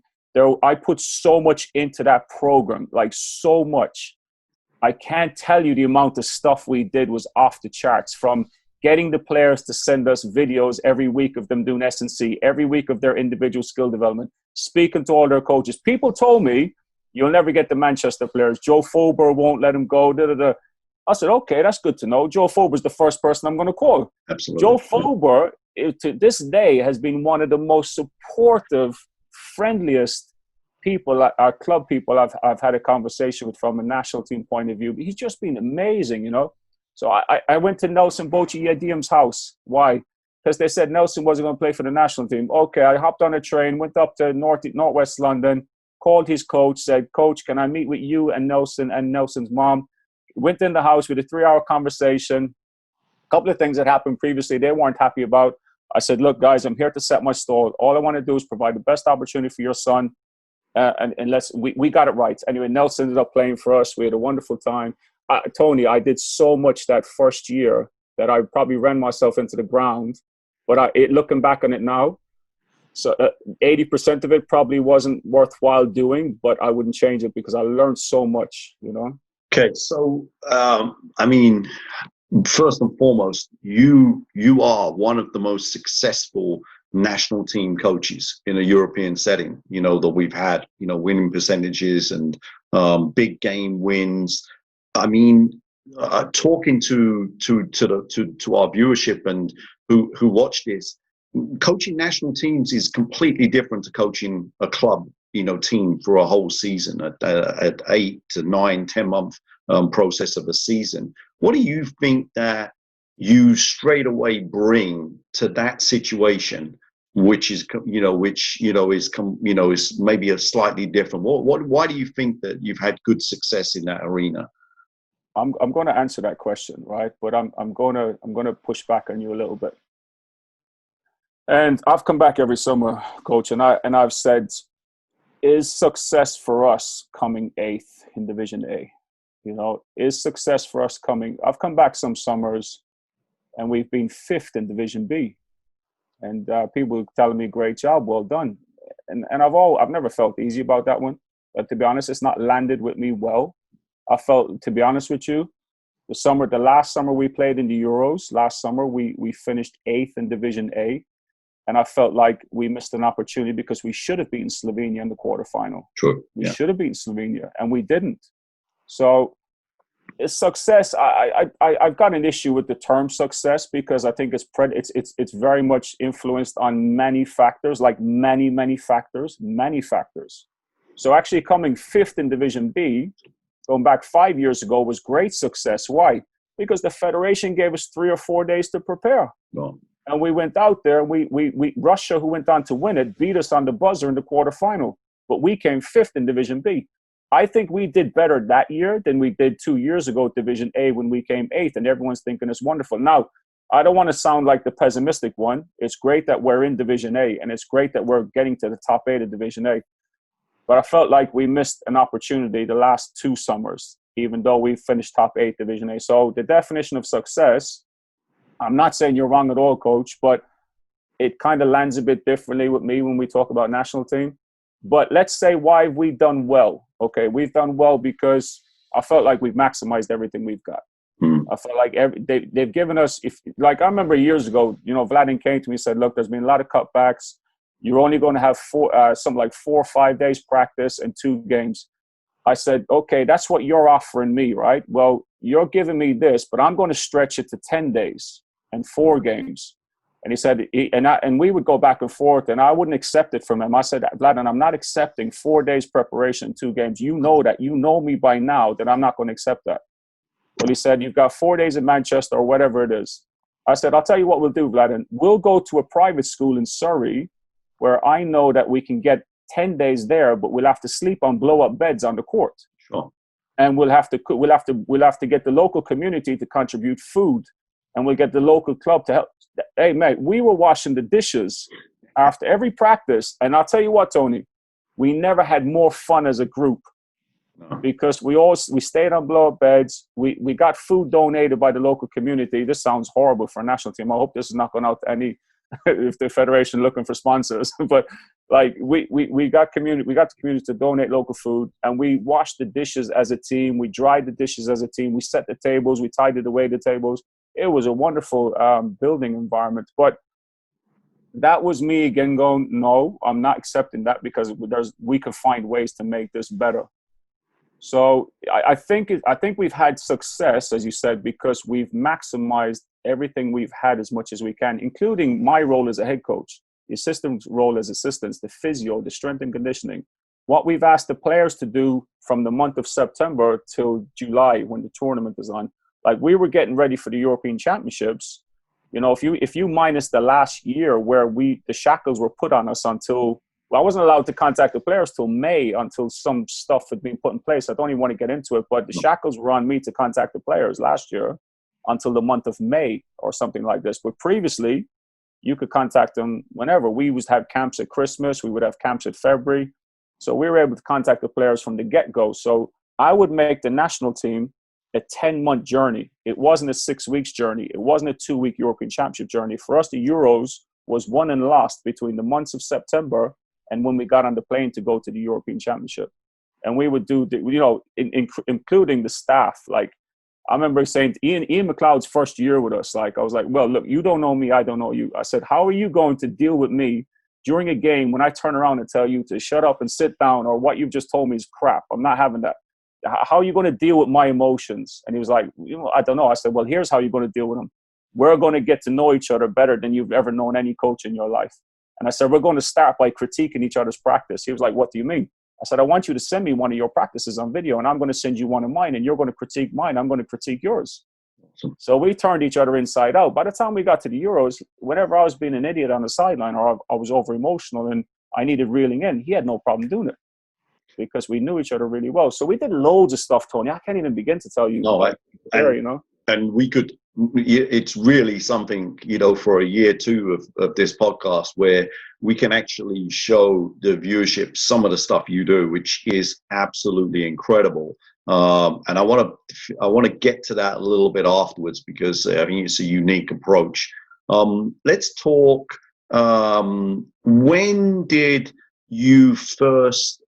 I put so much into that program, like so much. I can't tell you the amount of stuff we did was off the charts, from getting the players to send us videos every week of them doing S&C, every week of their individual skill development, speaking to all their coaches. People told me, you'll never get the Manchester players. Joe Fober won't let them go. I said, okay, that's good to know. Joe Fober's the first person I'm going to call. Absolutely. Joe Fober, to this day, has been one of the most supportive, friendliest people, our club people I've had a conversation with from a national team point of view. He's just been amazing, So I went to Nelson Bochi Yedim's house. Why? Because they said Nelson wasn't going to play for the national team. Okay, I hopped on a train, went up to Northwest London, called his coach, said, Coach, can I meet with you and Nelson and Nelson's mom? Went in the house with a 3-hour conversation. A couple of things that happened previously they weren't happy about. I said, look, guys, I'm here to set my stall. All I want to do is provide the best opportunity for your son. And we got it right. Anyway, Nelson ended up playing for us. We had a wonderful time. Tony, I did so much that first year that I probably ran myself into the ground. But looking back on it now, so 80% of it probably wasn't worthwhile doing, but I wouldn't change it because I learned so much, Okay, so I mean, first and foremost, you are one of the most successful national team coaches in a European setting, that we've had, winning percentages and big game wins. I mean, talking to our viewership and who watch this, coaching national teams is completely different to coaching a club, team for a whole season, at 8 to 9, 10 month process of a season. What do you think that you straight away bring to that situation, which is is maybe a slightly different? Why do you think that you've had good success in that arena? I'm going to answer that question, right? But I'm going to push back on you a little bit. And I've come back every summer, Coach, and I've said Is success for us coming 8th in Division A? You know, is success for us coming? I've come back some summers, and we've been 5th in Division B, and people telling me, "Great job, well done." And I've never felt easy about that one. But to be honest, it's not landed with me well. I felt, to be honest with you, the last summer we played in the Euros, last summer we finished 8th in Division A, and I felt like we missed an opportunity because we should have beaten Slovenia in the quarterfinal. True. We should have beaten Slovenia, and we didn't. So it's success. I've got an issue with the term success because I think it's very much influenced on many factors, like many factors. So actually coming 5th in Division B, going back 5 years ago, was great success. Why? Because the federation gave us 3 or 4 days to prepare. No. And we went out there, Russia, who went on to win it, beat us on the buzzer in the quarterfinal. But we came 5th in Division B. I think we did better that year than we did 2 years ago at Division A when we came 8th, and everyone's thinking it's wonderful. Now, I don't want to sound like the pessimistic one. It's great that we're in Division A, and it's great that we're getting to the top 8 of Division A. But I felt like we missed an opportunity the last 2 summers, even though we finished top 8 Division A. So the definition of success, I'm not saying you're wrong at all, Coach, but it kind of lands a bit differently with me when we talk about national team. But let's say why have we done well? Okay, we've done well because I felt like we've maximized everything we've got. I felt like they've given us, I remember years ago, Alan Keane to me said, look, there's been a lot of cutbacks. You're only going to have 4 or 5 days practice and 2 games. I said, okay, that's what you're offering me, right? Well, you're giving me this, but I'm going to stretch it to 10 days and 4 games. And he said, and we would go back and forth, and I wouldn't accept it from him. I said, Vladan, I'm not accepting 4 days preparation, 2 games. You know that. You know me by now that I'm not going to accept that. Well, he said, you've got 4 days in Manchester or whatever it is. I said, I'll tell you what we'll do, Vladan. We'll go to a private school in Surrey where I know that we can get 10 days there, but we'll have to sleep on blow-up beds on the court. Sure. And we'll have to get the local community to contribute food, and we'll get the local club to help. Hey, mate, we were washing the dishes after every practice, and I'll tell you what, Tony, we never had more fun as a group because we stayed on blow-up beds. We got food donated by the local community. This sounds horrible for a national team. I hope this is not going out to any if the federation looking for sponsors, but like we got the community to donate local food, and we washed the dishes as a team. We dried the dishes as a team. We set the tables. We tidied away the tables. It was a wonderful building environment. But that was me again going, no, I'm not accepting that because we can find ways to make this better. So I think we've had success, as you said, because we've maximized everything we've had as much as we can, including my role as a head coach, the assistant's role as assistants, the physio, the strength and conditioning. What we've asked the players to do from the month of September till July when the tournament is on, like we were getting ready for the European Championships. If you minus the last year where the shackles were put on us until, well, I wasn't allowed to contact the players till May until some stuff had been put in place. I don't even want to get into it, but the shackles were on me to contact the players last year until the month of May or something like this. But previously, you could contact them whenever. We would have camps at Christmas. We would have camps at February. So we were able to contact the players from the get-go. So I would make the national team a 10-month journey. It wasn't a 6 weeks journey. It wasn't a 2-week European Championship journey. For us, the Euros was won and lost between the months of September and when we got on the plane to go to the European Championship. And we would do, including the staff. Like, I remember saying to Ian McLeod's first year with us, I was like, well, look, you don't know me, I don't know you. I said, how are you going to deal with me during a game when I turn around and tell you to shut up and sit down, or what you've just told me is crap? I'm not having that. How are you going to deal with my emotions? And he was like, I don't know. I said, well, here's how you're going to deal with them. We're going to get to know each other better than you've ever known any coach in your life. And I said, we're going to start by critiquing each other's practice. He was like, what do you mean? I said, I want you to send me one of your practices on video, and I'm going to send you one of mine, and you're going to critique mine. I'm going to critique yours. So we turned each other inside out. By the time we got to the Euros, whenever I was being an idiot on the sideline or I was over-emotional and I needed reeling in, he had no problem doing it because we knew each other really well. So we did loads of stuff, Tony. I can't even begin to tell you. No, And we could it's really something, for a year two of this podcast where we can actually show the viewership some of the stuff you do, which is absolutely incredible. And I want to get to that a little bit afterwards, because I think it's a unique approach. Let's talk. When did you first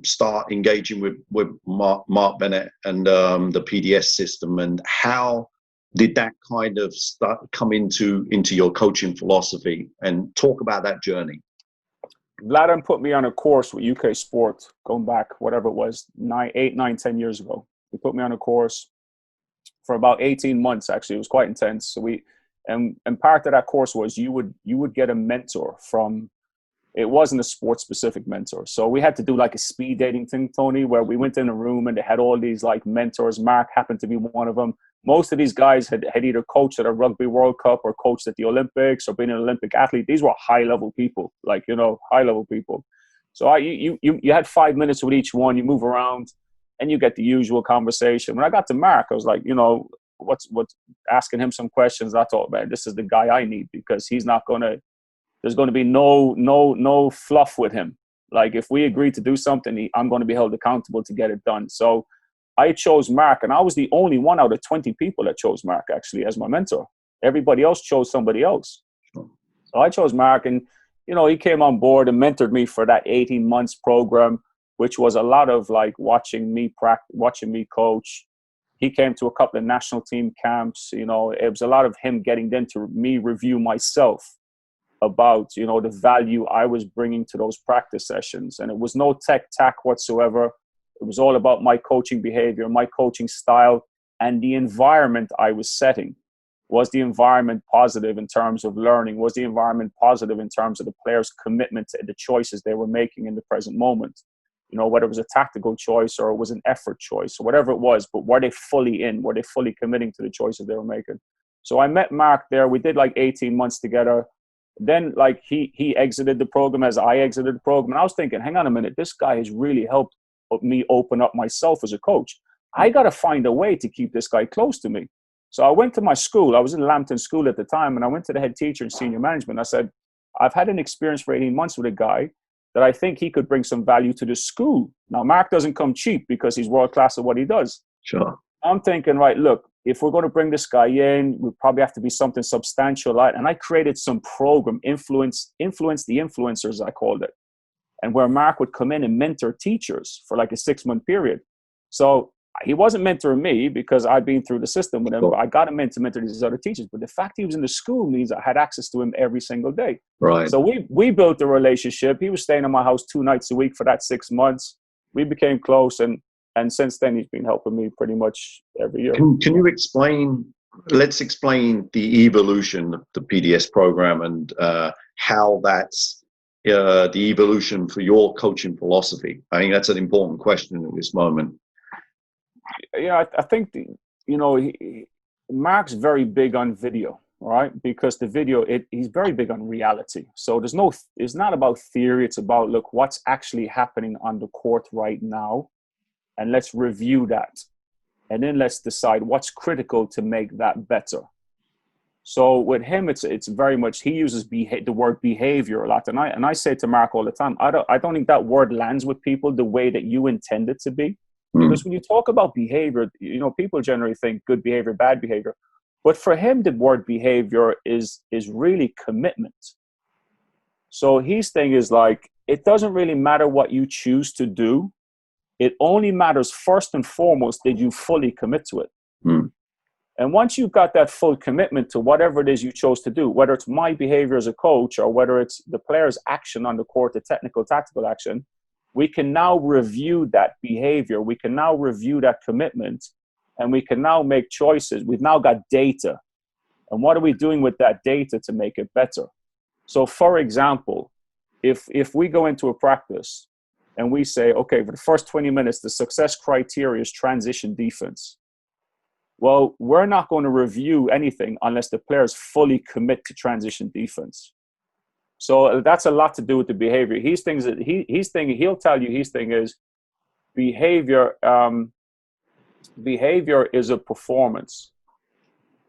start engaging with Mark Bennett and the PDS system, and how did that kind of come into your coaching philosophy? And talk about that journey. Vladan put me on a course with UK Sport going back, whatever it was, 10 years ago. He put me on a course for about 18 months. Actually, it was quite intense. So and part of that course was you would get a mentor from. It wasn't a sports specific mentor. So we had to do like a speed dating thing, Tony, where we went in a room and they had all these like mentors. Mark happened to be one of them. Most of these guys had either coached at a Rugby World Cup or coached at the Olympics or been an Olympic athlete. These were high level people, high level people. So you had 5 minutes with each one. You move around and you get the usual conversation. When I got to Mark, I was like, what's asking him some questions. I thought, man, this is the guy I need, because he's not going to, there's going to be no fluff with him. Like if we agree to do something, I'm going to be held accountable to get it done. So I chose Mark, and I was the only one out of 20 people that chose Mark actually as my mentor. Everybody else chose somebody else. So I chose Mark, and he came on board and mentored me for that 18 months program, which was a lot of like watching me coach. He came to a couple of national team camps. It was a lot of him getting into me review myself about, the value I was bringing to those practice sessions. And it was no tech tack whatsoever. It was all about my coaching behavior, my coaching style, and the environment I was setting. Was the environment positive in terms of learning? Was the environment positive in terms of the players' commitment to the choices they were making in the present moment? Whether it was a tactical choice or it was an effort choice or whatever it was, but were they fully in? Were they fully committing to the choices they were making? So I met Mark there. We did like 18 months together. Then like he exited the program as I exited the program. And I was thinking, hang on a minute, this guy has really helped me open up myself as a coach. I got to find a way to keep this guy close to me. So I went to my school. I was in Lambton School at the time, and I went to the head teacher and senior management. I said, I've had an experience for 18 months with a guy that I think he could bring some value to the school. Now, Mark doesn't come cheap because he's world class at what he does. Sure. I'm thinking, right, look, if we're going to bring this guy in, we probably have to be something substantial. And I created some program, influence the influencers, I called it. And where Mark would come in and mentor teachers for like a 6-month period. So he wasn't mentoring me because I'd been through the system with him. But I got him in to mentor these other teachers. But the fact he was in the school means I had access to him every single day. Right. So we built a relationship. He was staying in my house 2 nights a week for that 6 months. We became close, and since then he's been helping me pretty much every year. Can you explain? Let's explain the evolution of the PDS program and how that's the evolution for your coaching philosophy. I think that's an important question at this moment. Yeah, I think Mark's very big on video, right? Because the video, he's very big on reality. So it's not about theory. It's about, look, what's actually happening on the court right now, and let's review that, and then let's decide what's critical to make that better. So with him, it's very much, he uses the word behavior a lot, and I say to Mark all the time, I don't think that word lands with people the way that you intend it to be, because when you talk about behavior, people generally think good behavior, bad behavior, but for him, the word behavior is really commitment. So his thing is like, it doesn't really matter what you choose to do. It only matters first and foremost that you fully commit to it. And once you've got that full commitment to whatever it is you chose to do, whether it's my behavior as a coach or whether it's the player's action on the court, the technical, tactical action, we can now review that behavior. We can now review that commitment, and we can now make choices. We've now got data. And what are we doing with that data to make it better? So for example, if we go into a practice and we say, okay, for the first 20 minutes, the success criteria is transition defense. Well, we're not going to review anything unless the players fully commit to transition defense. So that's a lot to do with the behavior. He'll tell you his thing is behavior. Behavior is a performance.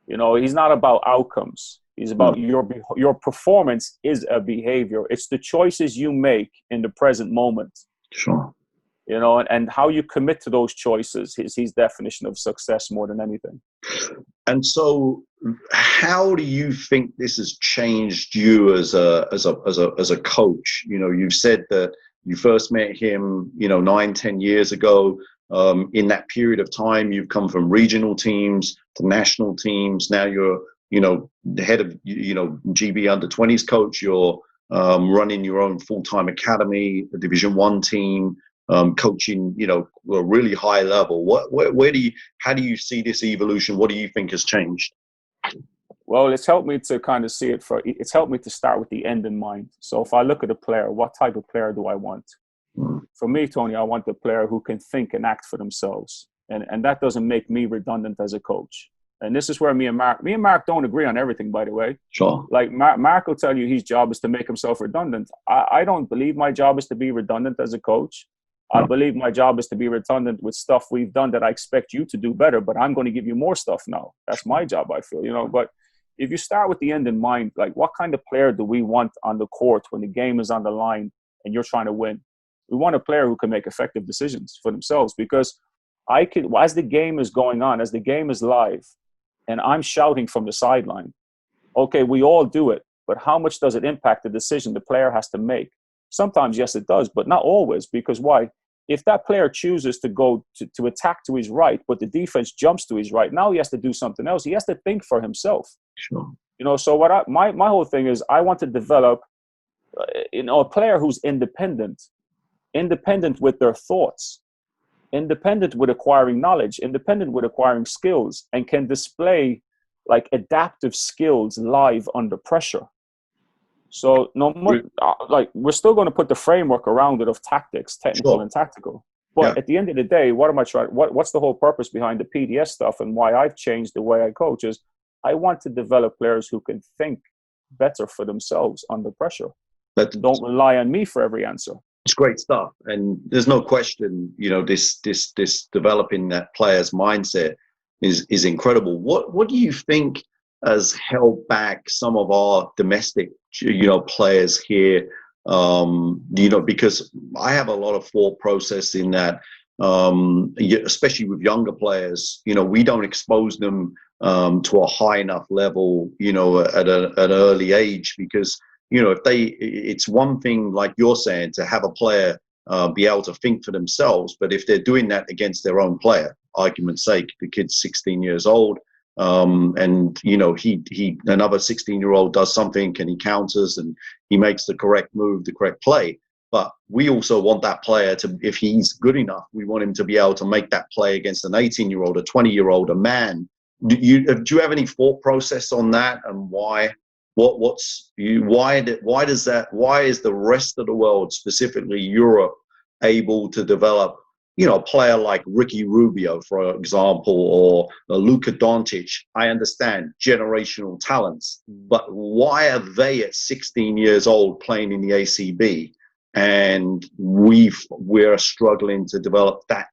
You know, he's not about outcomes. He's about Mm, your performance is a behavior. It's the choices you make in the present moment. sure. You know, and how you commit to those choices is his definition of success more than anything. And so, how do you think this has changed you as a coach? You know, you've said that you first met him, 9, 10 years ago. In that period of time, you've come from regional teams to national teams. Now you're, the head of, GB under 20s coach. You're running your own full-time academy, a Division 1 team. Coaching, a really high level. How do you see this evolution? What do you think has changed? Well, it's helped me to kind of see it it's helped me to start with the end in mind. So if I look at a player, what type of player do I want? Mm, For me, Tony, I want the player who can think and act for themselves. And that doesn't make me redundant as a coach. And this is where me and Mark don't agree on everything, by the way. sure. Like Mark will tell you his job is to make himself redundant. I don't believe my job is to be redundant as a coach. I No. believe my job is to be redundant with stuff we've done that I expect you to do better, but I'm going to give you more stuff now. That's my job, I feel, But if you start with the end in mind, like what kind of player do we want on the court when the game is on the line and you're trying to win? We want a player who can make effective decisions for themselves, because as the game is going on, as the game is live, and I'm shouting from the sideline, okay, we all do it, but how much does it impact the decision the player has to make? Sometimes, yes, it does, but not always. Because why? If that player chooses to go to attack to his right, but the defense jumps to his right, now he has to do something else. He has to think for himself. Sure. So my whole thing is I want to develop, a player who's independent with their thoughts, independent with acquiring knowledge, independent with acquiring skills, and can display like adaptive skills live under pressure. So we're still going to put the framework around it of tactics, technical Sure. and tactical. But Yeah. at the end of the day, what am I trying? What's the whole purpose behind the PDS stuff and why I've changed the way I coach is I want to develop players who can think better for themselves under pressure. But Don't rely on me for every answer. it's great stuff, and there's no question. This developing that player's mindset is incredible. What do you think has held back some of our domestic players here? Because I have a lot of thought process in that, especially with younger players. We don't expose them to a high enough level, at an early age, because it's one thing, like you're saying, to have a player be able to think for themselves. But if they're doing that against their own player, argument's sake, the kid's 16 years old, and he another 16-year-old does something and he counters and he makes the correct move, the correct play. But we also want that player to, if he's good enough, we want him to be able to make that play against an 18-year-old, a 20-year-old, a man. Do you have any thought process on that, and why? Why is the rest of the world, specifically Europe, able to develop a player like Ricky Rubio, for example, or Luka Doncic? I understand generational talents, but why are they at 16 years old playing in the ACB, and we're struggling to develop that,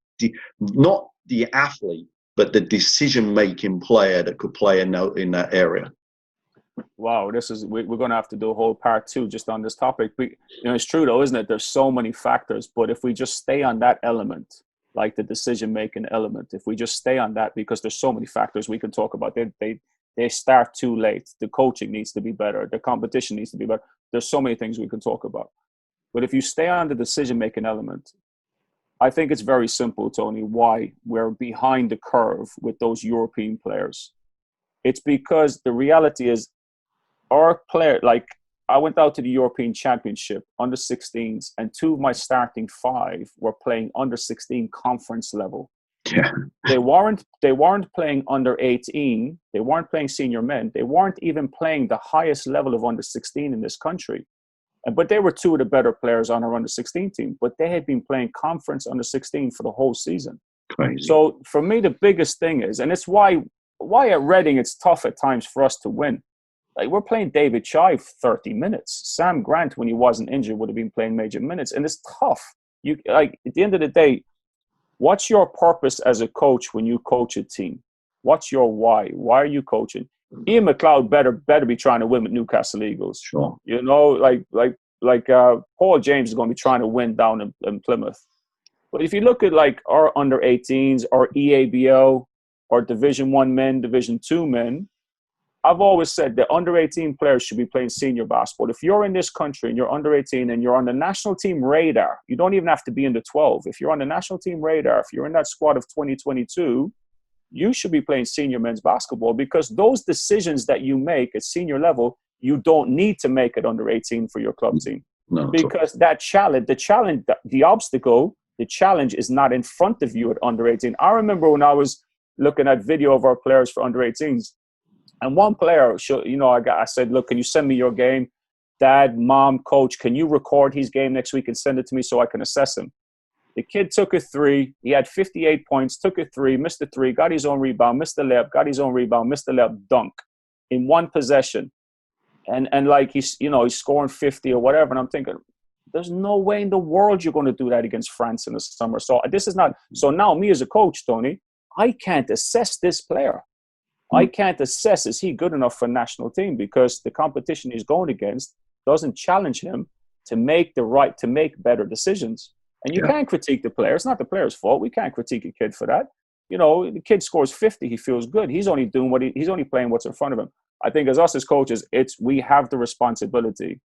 not the athlete, but the decision-making player that could play in that area? Wow, we're going to have to do a whole part 2 just on this topic. It's true though, isn't it? There's so many factors, but if we just stay on that element, like the decision-making element, if we just stay on that, because there's so many factors we can talk about. They start too late. The coaching needs to be better. The competition needs to be better. There's so many things we can talk about. But if you stay on the decision-making element, I think it's very simple, Tony, why we're behind the curve with those European players. It's because the reality is, our player, like I went out to the European Championship under 16s, and 2 of my starting 5 were playing under 16 conference level. Yeah. They weren't playing under 18. They weren't playing senior men. They weren't even playing the highest level of under 16 in this country. But they were 2 of the better players on our under 16 team. But they had been playing conference under 16 for the whole season. Crazy. So for me, the biggest thing is, and it's why at Reading it's tough at times for us to win. Like, we're playing David Chive 30 minutes. Sam Grant, when he wasn't injured, would have been playing major minutes. And it's tough. At the end of the day, what's your purpose as a coach when you coach a team? What's your why? Why are you coaching? Ian McLeod better be trying to win with Newcastle Eagles. Sure. You know, Paul James is going to be trying to win down in Plymouth. But if you look at like our under 18s, our EABO, our Division 1 men, Division 2 men, I've always said that under 18 players should be playing senior basketball. If you're in this country and you're under 18 and you're on the national team radar, you don't even have to be in the 12. If you're on the national team radar, if you're in that squad of 2022, you should be playing senior men's basketball, because those decisions that you make at senior level, you don't need to make it under 18 for your club team. No, because that challenge, the obstacle, the challenge is not in front of you at under 18. I remember when I was looking at video of our players for under 18s, and one player, I said, look, can you send me your game? Dad, mom, coach, can you record his game next week and send it to me so I can assess him? The kid took a three. He had 58 points, took a three, missed a three, got his own rebound, missed the layup, got his own rebound, missed the layup, dunk in one possession. And like he's scoring 50 or whatever. And I'm thinking, there's no way in the world you're going to do that against France in the summer. So this is not. So now me as a coach, Tony, I can't assess this player. I can't assess, is he good enough for national team, because the competition he's going against doesn't challenge him to make better decisions. And you can't critique the player. It's not the player's fault. We can't critique a kid for that. You know, the kid scores 50, he feels good. He's only doing he's only playing what's in front of him. I think as us as coaches, we have the responsibility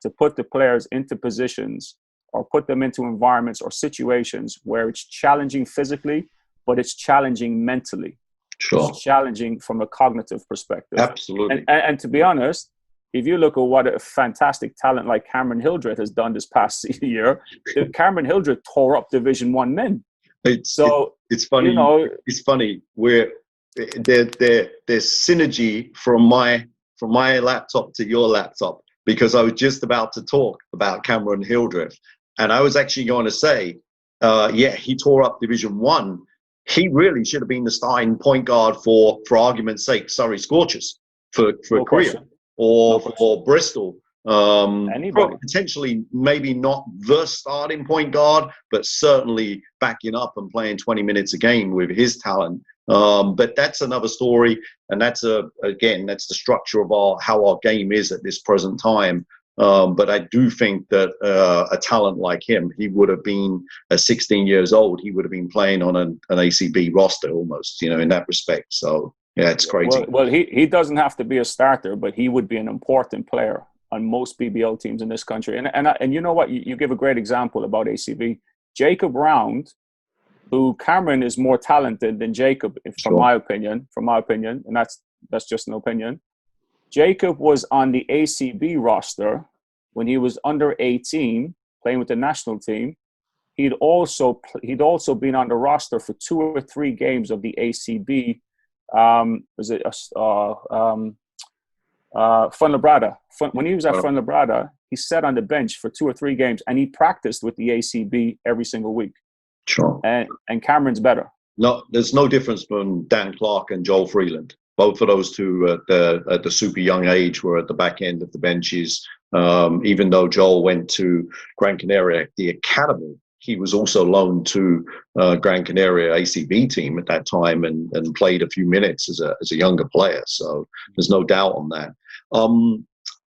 to put the players into positions or put them into environments or situations where it's challenging physically, but it's challenging mentally. Sure. It's challenging from a cognitive perspective. Absolutely. And to be honest, if you look at what a fantastic talent like Cameron Hildreth has done this past year, Cameron Hildreth tore up Division 1 men. It's funny. It's funny where there's synergy from my laptop to your laptop, because I was just about to talk about Cameron Hildreth, and I was actually going to say, he tore up Division 1. He really should have been the starting point guard for argument's sake, Surrey Scorchers for Korea or for Bristol. Potentially maybe not the starting point guard, but certainly backing up and playing 20 minutes a game with his talent. But that's another story, and that's the structure of how our game is at this present time. But I do think that a talent like him, he would have been at 16 years old, he would have been playing on an ACB roster almost, in that respect. So yeah, it's crazy. Well, he doesn't have to be a starter, but he would be an important player on most BBL teams in this country. And you know what? You give a great example about ACB. Jacob Round, who Cameron is more talented than Jacob, from my opinion, and that's just an opinion. Jacob was on the ACB roster when he was under 18, playing with the national team. He'd also been on the roster for 2 or 3 games of the ACB. Fuenlabrada. When he was at Fuenlabrada, he sat on the bench for 2 or 3 games, and he practiced with the ACB every single week. Sure. And Cameron's better. No, there's no difference from Dan Clark and Joel Freeland. Both of those two at the super young age were at the back end of the benches. Even though Joel went to Gran Canaria, the academy, he was also loaned to Gran Canaria ACB team at that time and played a few minutes as a younger player. So there's no doubt on that.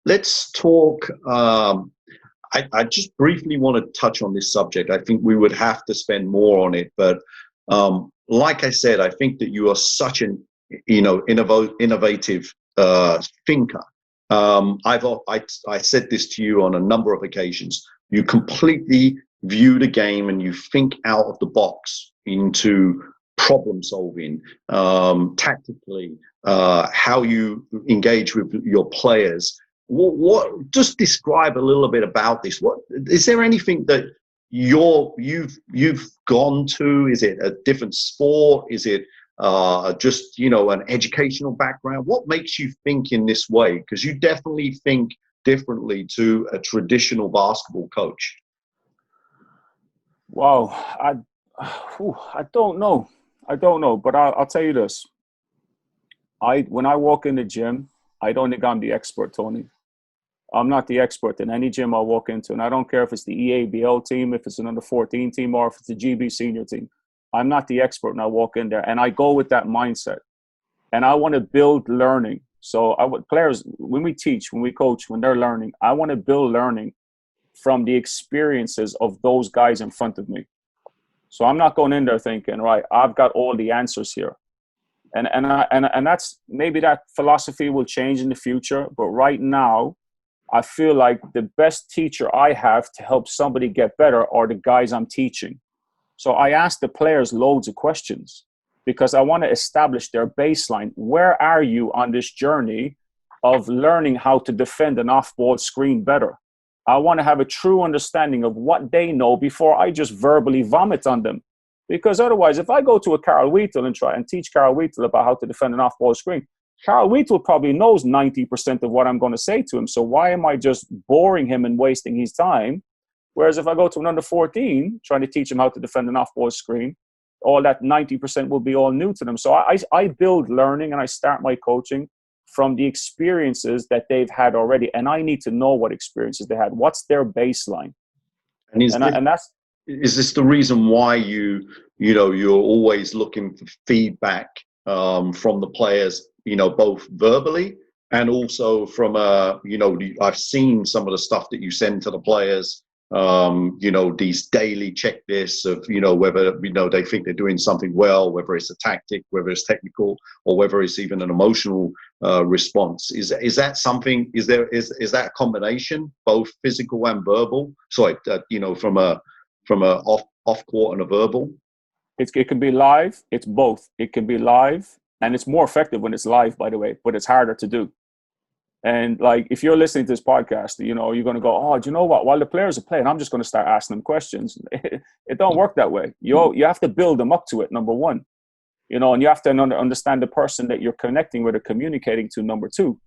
Let's talk. I just briefly want to touch on this subject. I think we would have to spend more on it, but like I said, I think that you are such an innovative thinker. I said this to you on a number of occasions. You completely view the game and you think out of the box into problem solving, tactically, how you engage with your players. What just describe a little bit about this? What is there anything that you've gone to? Is it a different sport? Is it just an educational background? What makes you think in this way? Because you definitely think differently to a traditional basketball coach. Wow, I don't know. But I'll tell you this. When I walk in the gym, I don't think I'm the expert, Tony. I'm not the expert in any gym I walk into, and I don't care if it's the EABL team, if it's an under 14 team, or if it's a GB senior team. I'm not the expert when I walk in there, and I go with that mindset. and I want to build learning. So I want players, when we teach, when we coach, when they're learning, I want to build learning from the experiences of those guys in front of me. So I'm not going in there thinking, right, I've got all the answers here. And that's, maybe that philosophy will change in the future, but right now I feel like the best teacher I have to help somebody get better are the guys I'm teaching. So I ask the players loads of questions because I want to establish their baseline. Where are you on this journey of learning how to defend an off-ball screen better? I want to have a true understanding of what they know before I just verbally vomit on them. Because otherwise, if I go to a Carl Wheatle and try and teach Carl Wheatle about how to defend an off-ball screen, Carl Wheatle probably knows 90% of what I'm going to say to him. So why am I just boring him and wasting his time? Whereas if I go to an under 14, trying to teach them how to defend an off-ball screen, all that 90% will be all new to them. So I build learning and I start my coaching from the experiences that they've had already. And I need to know what experiences they had. What's their baseline? And that's... Is this the reason why you're always looking for feedback from the players, both verbally and also from I've seen some of the stuff that you send to the players, these daily checklists of whether they think they're doing something well, whether it's a tactic, whether it's technical, or whether it's even an emotional response. Is that something? Is that a combination, both physical and verbal? Sorry, from a off court and a verbal? It can be live. It's both. It can be live, and it's more effective when it's live, by the way, but it's harder to do. And like, if you're listening to this podcast, you're going to go, oh, do you know what? While the players are playing, I'm just going to start asking them questions. It don't work that way. You have to build them up to it, number one. And you have to understand the person that you're connecting with or communicating to, number two.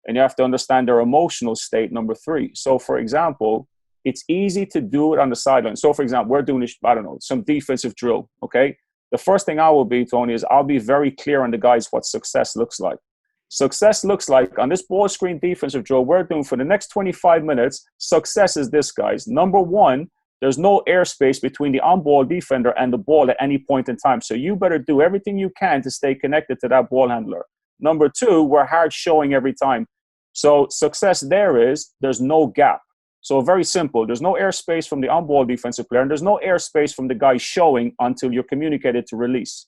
And you have to understand their emotional state, number three. So, for example, it's easy to do it on the sideline. So, for example, we're doing this, I don't know, some defensive drill, okay? The first thing I will be, Tony, is I'll be very clear on the guys what success looks like. Success looks like, on this ball screen defensive drill we're doing for the next 25 minutes, success is this, guys. Number one, there's no airspace between the on-ball defender and the ball at any point in time. So you better do everything you can to stay connected to that ball handler. Number two, we're hard showing every time. So success there is, there's no gap. So very simple. There's no airspace from the on-ball defensive player, and there's no airspace from the guy showing until you're communicated to release.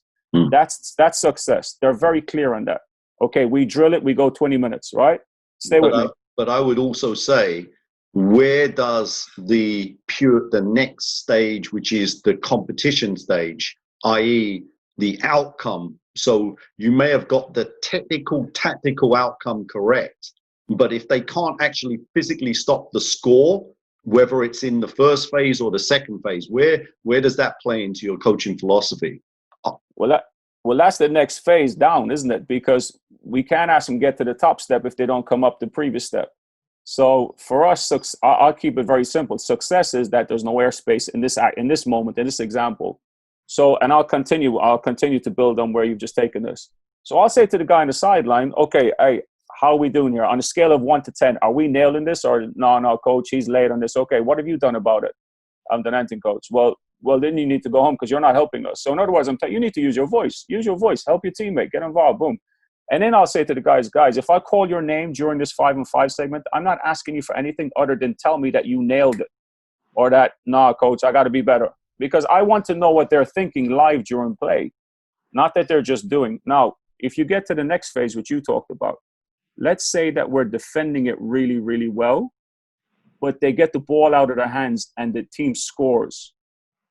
That's success. They're very clear on that. Okay, we drill it, we go 20 minutes, right? Stay with me. But I would also say, where does the next stage, which is the competition stage, i.e. the outcome? So you may have got the tactical outcome correct, but if they can't actually physically stop the score, whether it's in the first phase or the second phase, where does that play into your coaching philosophy? Well, that's the next phase down, isn't it? Because we can't ask them get to the top step if they don't come up the previous step. So for us, I'll keep it very simple. Success is that there's no airspace in this moment, in this example. So, and I'll continue to build on where you've just taken this. So I'll say to the guy on the sideline, okay, hey, how are we doing here? On a scale of 1 to 10, are we nailing this? Or no, coach, he's late on this. Okay, what have you done about it? I'm the anything coach. Well, then you need to go home because you're not helping us. So in other words, you need to use your voice. Use your voice. Help your teammate. Get involved. Boom. And then I'll say to the guys, if I call your name during this 5-on-5 segment, I'm not asking you for anything other than tell me that you nailed it. Or that, nah, coach, I got to be better. Because I want to know what they're thinking live during play. Not that they're just doing. Now, if you get to the next phase, which you talked about, let's say that we're defending it really, really well, but they get the ball out of their hands and the team scores.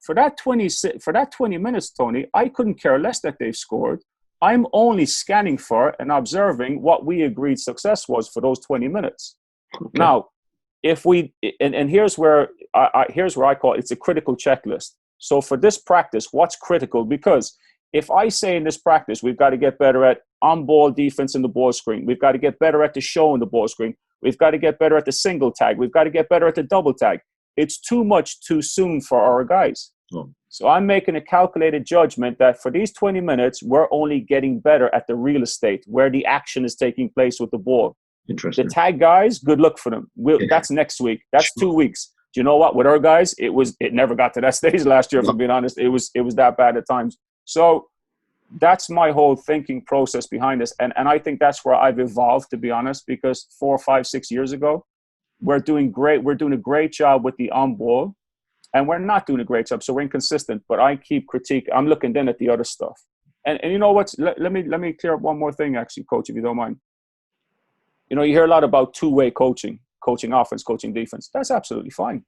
For that 20 minutes, Tony, I couldn't care less that they've scored. I'm only scanning for and observing what we agreed success was for those 20 minutes. Okay. Now, if we and here's where I call it, it's a critical checklist. So for this practice, what's critical? Because if I say in this practice, we've got to get better at on-ball defense in the ball screen. We've got to get better at the show in the ball screen. We've got to get better at the single tag. We've got to get better at the double tag. It's too much too soon for our guys. Oh. So I'm making a calculated judgment that for these 20 minutes, we're only getting better at the real estate where the action is taking place with the ball. Interesting. The tag guys, good luck for them. That's next week. That's 2 weeks. Do you know what? With our guys, it never got to that stage last year, if I'm being honest. It was that bad at times. So that's my whole thinking process behind this. And I think that's where I've evolved, to be honest, because 4, 5, 6 years ago, we're doing great. We're doing a great job with the on ball, and we're not doing a great job. So we're inconsistent, but I keep critique. I'm looking then at the other stuff. And you know what? Let me clear up one more thing, actually, Coach, if you don't mind. You know, you hear a lot about two-way coaching offense, coaching defense. That's absolutely fine.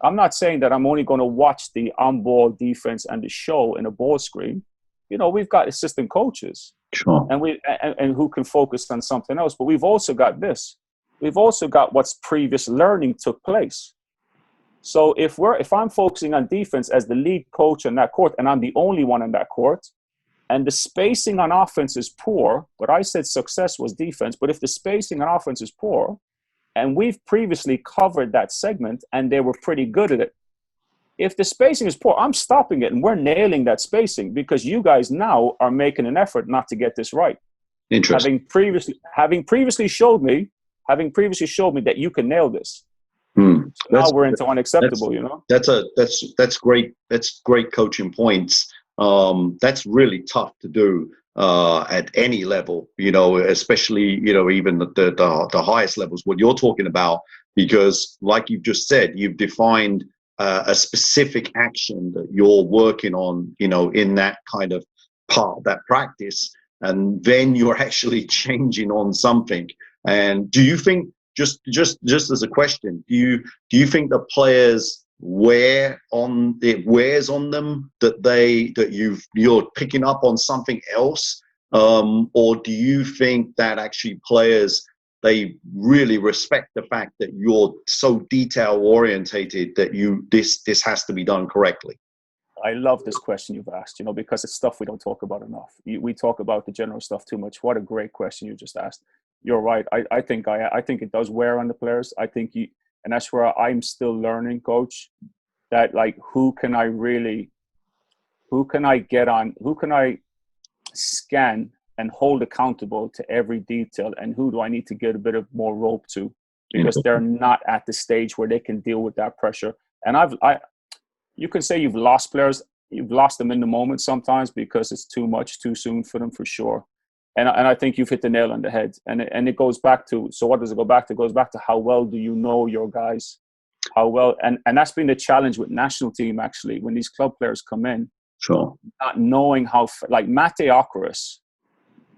I'm not saying that I'm only going to watch the on-ball defense and the show in a ball screen. You know, we've got assistant coaches, Sure. and who can focus on something else. But we've also got this. We've also got what's previous learning took place. So if I'm focusing on defense as the lead coach on that court, and I'm the only one on that court, and the spacing on offense is poor, but I said success was defense. But if the spacing on offense is poor, and we've previously covered that segment and they were pretty good at it, if the spacing is poor, I'm stopping it and we're nailing that spacing because you guys now are making an effort not to get this right. Interesting. Having previously showed me that you can nail this. Now we're into unacceptable, you know. That's great. That's great coaching points. That's really tough to do at any level, you know, especially, you know, even the highest levels, what you're talking about, because like you've just said, you've defined a specific action that you're working on, you know, in that kind of part of that practice, and then you're actually changing on something. And do you think, just as a question, do you think the players wears on them that you're picking up on something else, or do you think that actually players, they really respect the fact that you're so detail orientated that this has to be done correctly? I love this question you've asked, you know, because it's stuff we don't talk about enough. We talk about the general stuff too much. What a great question you just asked. You're right. I think it does wear on the players. I think and that's where I'm still learning, Coach, that like, who can I scan and hold accountable to every detail, and who do I need to get a bit of more rope to, because they're not at the stage where they can deal with that pressure. And you can say you've lost players, you've lost them in the moment sometimes because it's too much too soon for them, for sure. And I think you've hit the nail on the head. And it goes back to, so what does it go back to? It goes back to how well do you know your guys? How well, and that's been the challenge with national team, actually, when these club players come in, sure, not knowing how, like Mate Ocaris,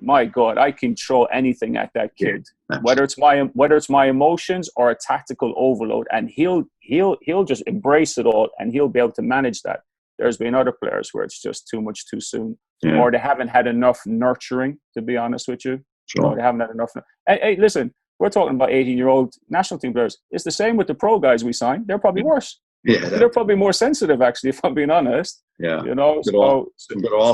my God, I can throw anything at that kid, whether it's my emotions or a tactical overload, and he'll just embrace it all, and he'll be able to manage that. There's been other players where it's just too much too soon, or they haven't had enough nurturing, to be honest with you. Sure. You know, they haven't had enough. Hey, listen, we're talking about 18-year-old national team players. It's the same with the pro guys we signed. They're probably worse. Yeah, they're probably more sensitive, actually, if I'm being honest. Yeah, you know. So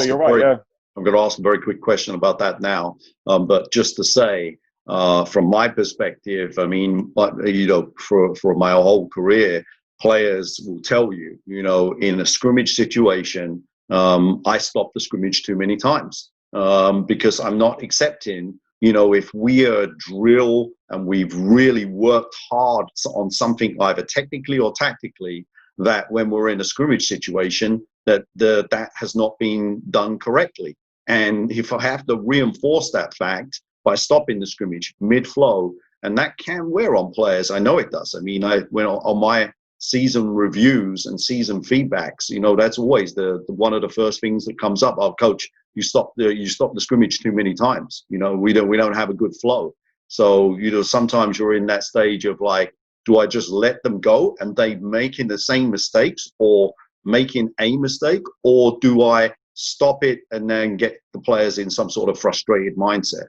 you're right. Yeah. I'm going to ask a very quick question about that now. But just to say, from my perspective, I mean, you know, for my whole career, players will tell you, you know, in a scrimmage situation, I stopped the scrimmage too many times because I'm not accepting, you know, if we are drill and we've really worked hard on something either technically or tactically, that when we're in a scrimmage situation, that has not been done correctly. And if I have to reinforce that fact by stopping the scrimmage mid-flow, and that can wear on players, I know it does. I mean, when on my season reviews and season feedbacks, you know, that's always the one of the first things that comes up. Oh, coach, you stopped the scrimmage too many times. You know, we don't have a good flow. So, you know, sometimes you're in that stage of like, do I just let them go and they making the same mistakes or making a mistake, or do I stop it and then get the players in some sort of frustrated mindset?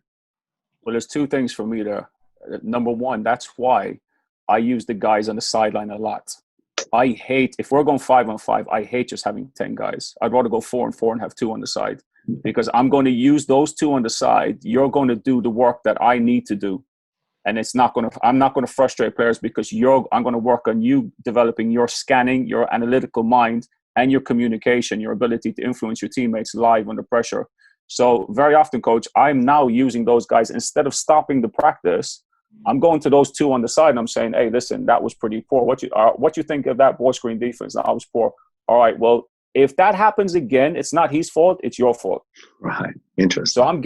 Well, there's two things for me there. Number one, that's why I use the guys on the sideline a lot. I hate, if we're going 5-on-5, I hate just having 10 guys. I'd rather go 4-on-4 and have 2 on the side, because I'm going to use those 2 on the side. You're going to do the work that I need to do. And I'm not going to frustrate players, because I'm going to work on you developing your scanning, your analytical mind, and your communication, your ability to influence your teammates live under pressure. So very often, Coach, I'm now using those guys. Instead of stopping the practice, I'm going to those 2 on the side and I'm saying, hey, listen, that was pretty poor. What you think of that ball screen defense? That was poor. All right, well, if that happens again, it's not his fault, it's your fault. Right. Interesting. So I'm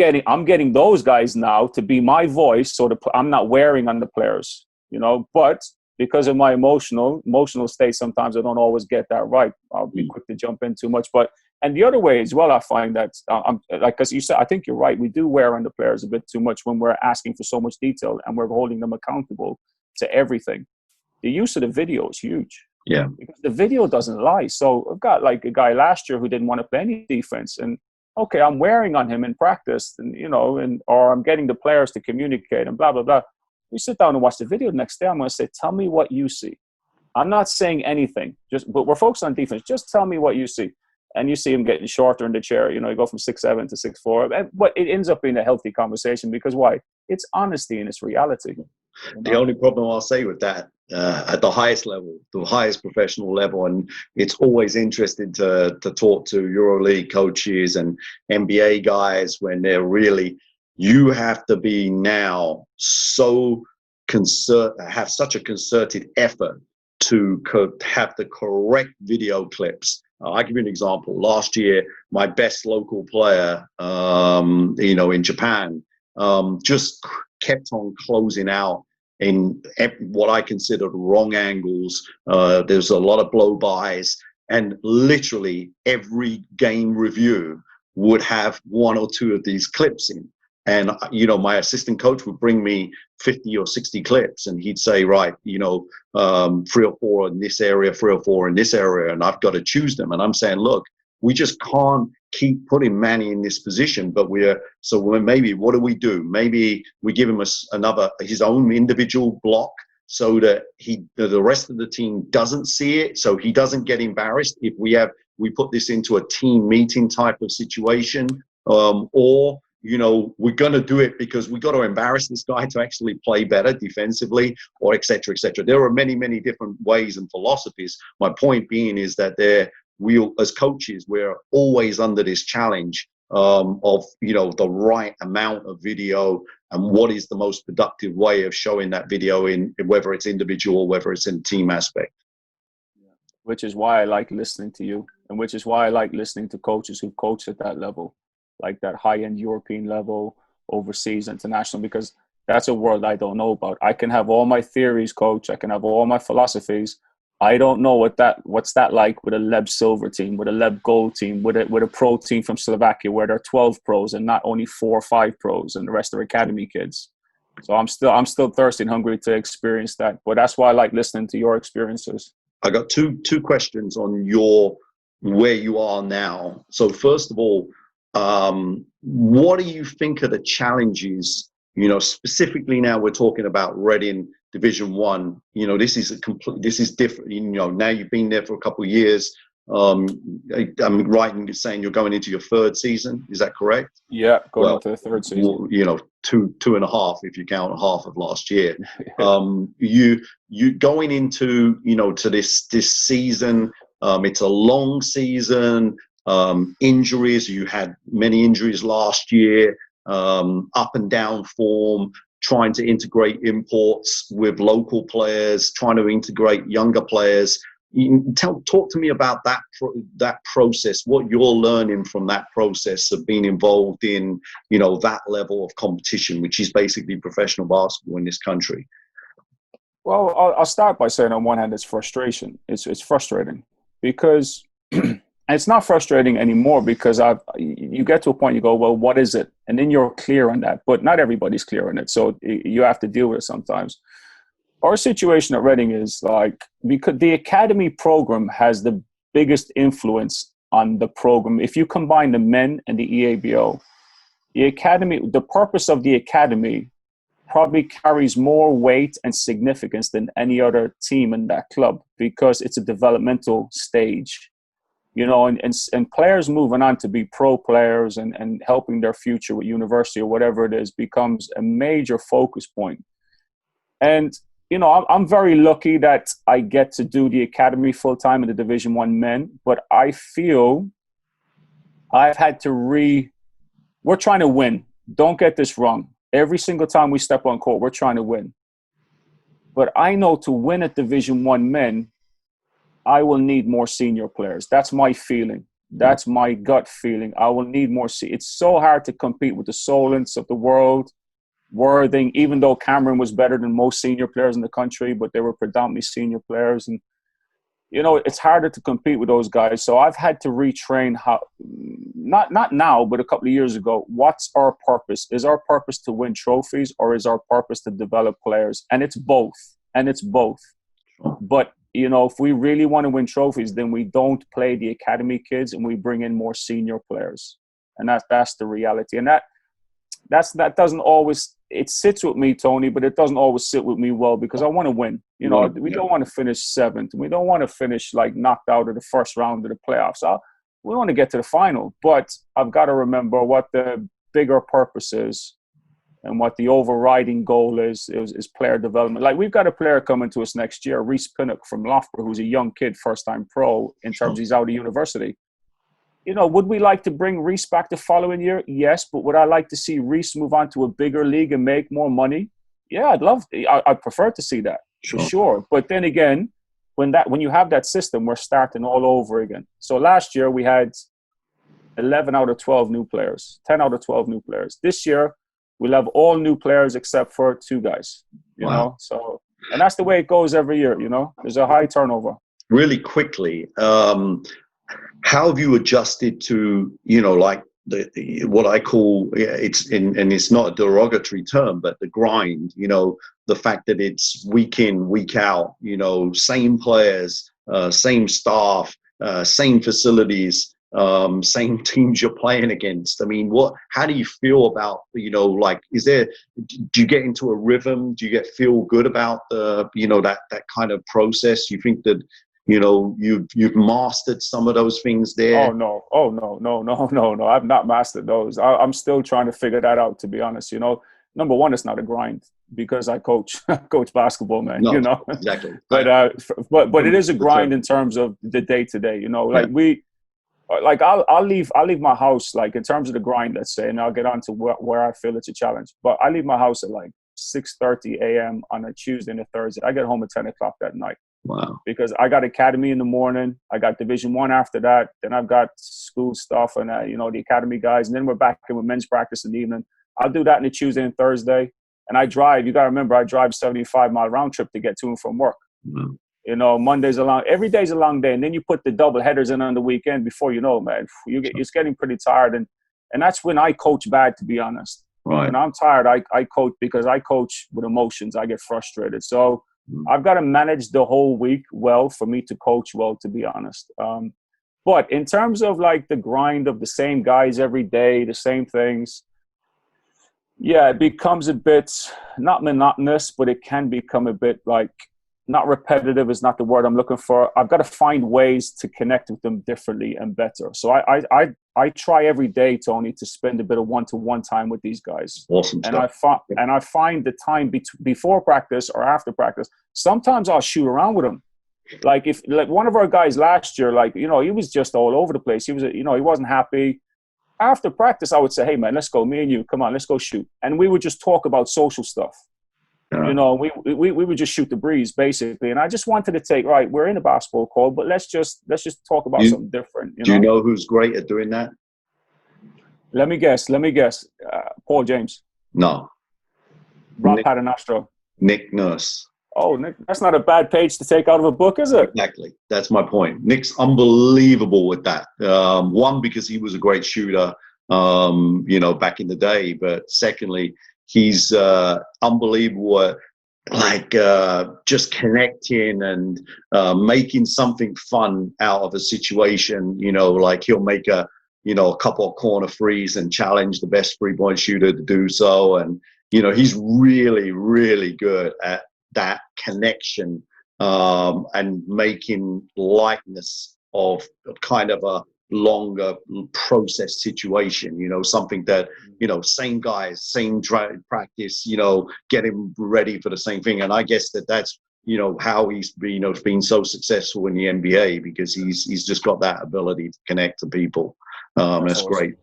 getting those guys now to be my voice, so I'm not wearing on the players, but because of my emotional state, sometimes I don't always get that right. I'll be quick to jump in too much. And the other way as well, I find that, like as you said, I think you're right. We do wear on the players a bit too much when we're asking for so much detail and we're holding them accountable to everything. The use of the video is huge. Yeah. Because the video doesn't lie. So I've got like a guy last year who didn't want to play any defense, and okay, I'm wearing on him in practice, and or I'm getting the players to communicate and blah blah blah. We sit down and watch the video the next day. I'm going to say, tell me what you see. I'm not saying anything, but we're focused on defense. Just tell me what you see. And you see him getting shorter in the chair. You go from 6'7" to 6'4". But it ends up being a healthy conversation because why? It's honesty and it's reality. The only problem I'll say with that, at the highest level, the highest professional level, and it's always interesting to talk to EuroLeague coaches and NBA guys when they're really, you have to be now so have such a concerted effort to have the correct video clips. I'll give you an example. Last year, my best local player, in Japan, just kept on closing out in what I considered wrong angles. There's a lot of blow-bys, and literally every game review would have one or two of these clips in. And, my assistant coach would bring me 50 or 60 clips, and he'd say, right, 3 or 4 in this area, 3 or 4 in this area, and I've got to choose them. And I'm saying, look, we just can't keep putting Manny in this position, but maybe what do? Maybe we give him his own individual block so that the rest of the team doesn't see it, so he doesn't get embarrassed if we put this into a team meeting type of situation, or we're going to do it because we got to embarrass this guy to actually play better defensively, or et cetera, et cetera. There are many, many different ways and philosophies. My point being is that as coaches, we're always under this challenge of the right amount of video and what is the most productive way of showing that video, in whether it's individual or whether it's in team aspect. Which is why I like listening to you, and which is why I like listening to coaches who coach at that level, like that high-end European level, overseas, international, because that's a world I don't know about. I can have all my theories, coach. I can have all my philosophies. I don't know what's that like with a Leb Silver team, with a Leb Gold team, with a pro team from Slovakia where there are 12 pros and not only 4 or 5 pros and the rest are academy kids. So I'm still thirsty and hungry to experience that. But that's why I like listening to your experiences. I got two questions on where you are now. So first of all, what do you think are the challenges? Specifically now we're talking about Reading Division 1. This is different. Now you've been there for a couple of years. I'm right in saying you're going into your 3rd season. Is that correct? Yeah, going into the 3rd season. Two and a half if you count half of last year. You going into to this season. It's a long season. Injuries. You had many injuries last year. Up and down form. Trying to integrate imports with local players. Trying to integrate younger players. Talk to me about that process, what you're learning from that process of being involved in, that level of competition, which is basically professional basketball in this country. Well, I'll start by saying on one hand, it's frustration. It's frustrating because it's not frustrating anymore because you get to a point you go, well, what is it? And then you're clear on that, but not everybody's clear on it. So you have to deal with it sometimes. Our situation at Reading is because the academy program has the biggest influence on the program. If you combine the men and the EABO, the purpose of the academy probably carries more weight and significance than any other team in that club because it's a developmental stage, and players moving on to be pro players and helping their future with university or whatever it is becomes a major focus point. And I'm very lucky that I get to do the academy full time in the Division 1 men, but I feel I've had to we're trying to win. Don't get this wrong. Every single time we step on court, we're trying to win. But I know to win at Division 1 men, I will need more senior players. That's my feeling. That's my gut feeling. I will need more. It's so hard to compete with the Solents of the world, Worthing, even though Cameron was better than most senior players in the country, but they were predominantly senior players. And, it's harder to compete with those guys. So I've had to retrain not now, but a couple of years ago, what's our purpose? Is our purpose to win trophies, or is our purpose to develop players? And it's both. But, if we really want to win trophies, then we don't play the academy kids and we bring in more senior players. And that's the reality. And that doesn't always, it sits with me, Tony, but it doesn't always sit with me well, because I want to win. We don't want to finish seventh. We don't want to finish like knocked out of the first round of the playoffs. We want to get to the final. But I've got to remember what the bigger purpose is. And what the overriding goal is player development. Like, we've got a player coming to us next year, Reese Pinnock from Loughborough, who's a young kid, first-time pro, in terms he's out of university. Would we like to bring Reese back the following year? Yes, but would I like to see Reese move on to a bigger league and make more money? Yeah, I'd prefer to see that, for sure. But then again, when you have that system, we're starting all over again. So last year we had 11 out of 12 new players, 10 out of 12 new players. This year, we'll have all new players except for 2 guys, you know? So, and that's the way it goes every year, There's a high turnover. Really quickly, how have you adjusted to, like what I call, and it's not a derogatory term, but the grind, the fact that it's week in, week out, same players, same staff, same facilities, same teams you're playing against. I mean, how do you feel about, do you get into a rhythm? Do you feel good about that kind of process? You think that, you've mastered some of those things there? No. I've not mastered those. I'm still trying to figure that out, to be honest. Number one, it's not a grind, because I coach basketball, man. Exactly. But it is a grind in terms of the day to day. I'll leave my house, like, in terms of the grind, let's say, and I'll get on to where I feel it's a challenge. But I leave my house at like 6:30 a.m. on a Tuesday and a Thursday. I get home at 10 o'clock that night. Wow. Because I got academy in the morning. I got Division 1 after that. Then I've got school stuff and, the academy guys. And then we're back in with men's practice in the evening. I'll do that on a Tuesday and Thursday. And I drive. You got to remember, I drive 75-mile round trip to get to and from work. Wow. Monday's every day's a long day. And then you put the double headers in on the weekend. Before you know, man, it's getting pretty tired. And that's when I coach bad, to be honest. Right. When I'm tired, I coach, because I coach with emotions. I get frustrated. So I've got to manage the whole week well for me to coach well, to be honest. But in terms of like the grind of the same guys every day, the same things, yeah, it becomes a bit, not monotonous, but it can become a bit like, not repetitive is not the word I'm looking for. I've got to find ways to connect with them differently and better. So I try every day, Tony, to spend a bit of one-to-one time with these guys. Awesome stuff. And I find the time before practice or after practice, sometimes I'll shoot around with them. Like one of our guys last year, he was just all over the place. He was, he wasn't happy. After practice, I would say, hey man, let's go. Me and you, come on, let's go shoot. And we would just talk about social stuff. We would just shoot the breeze, basically. And I just wanted to take, right, we're in a basketball court, but let's just talk about something different. Do you know who's great at doing that? Let me guess. Paul James. No. Rob Paternoster. Nick Nurse. Oh, Nick, that's not a bad page to take out of a book, is it? Exactly. That's my point. Nick's unbelievable with that. One, because he was a great shooter, back in the day. But secondly, he's unbelievable at just connecting and making something fun out of a situation. He'll make a couple of corner threes and challenge the best three-point shooter to do so. And, he's really, really good at that connection and making likeness of kind of a longer process situation, something that, same guys, same practice, get him ready for the same thing. And I guess that's, how he's been so successful in the NBA, because he's just got that ability to connect to people. That's awesome. Great.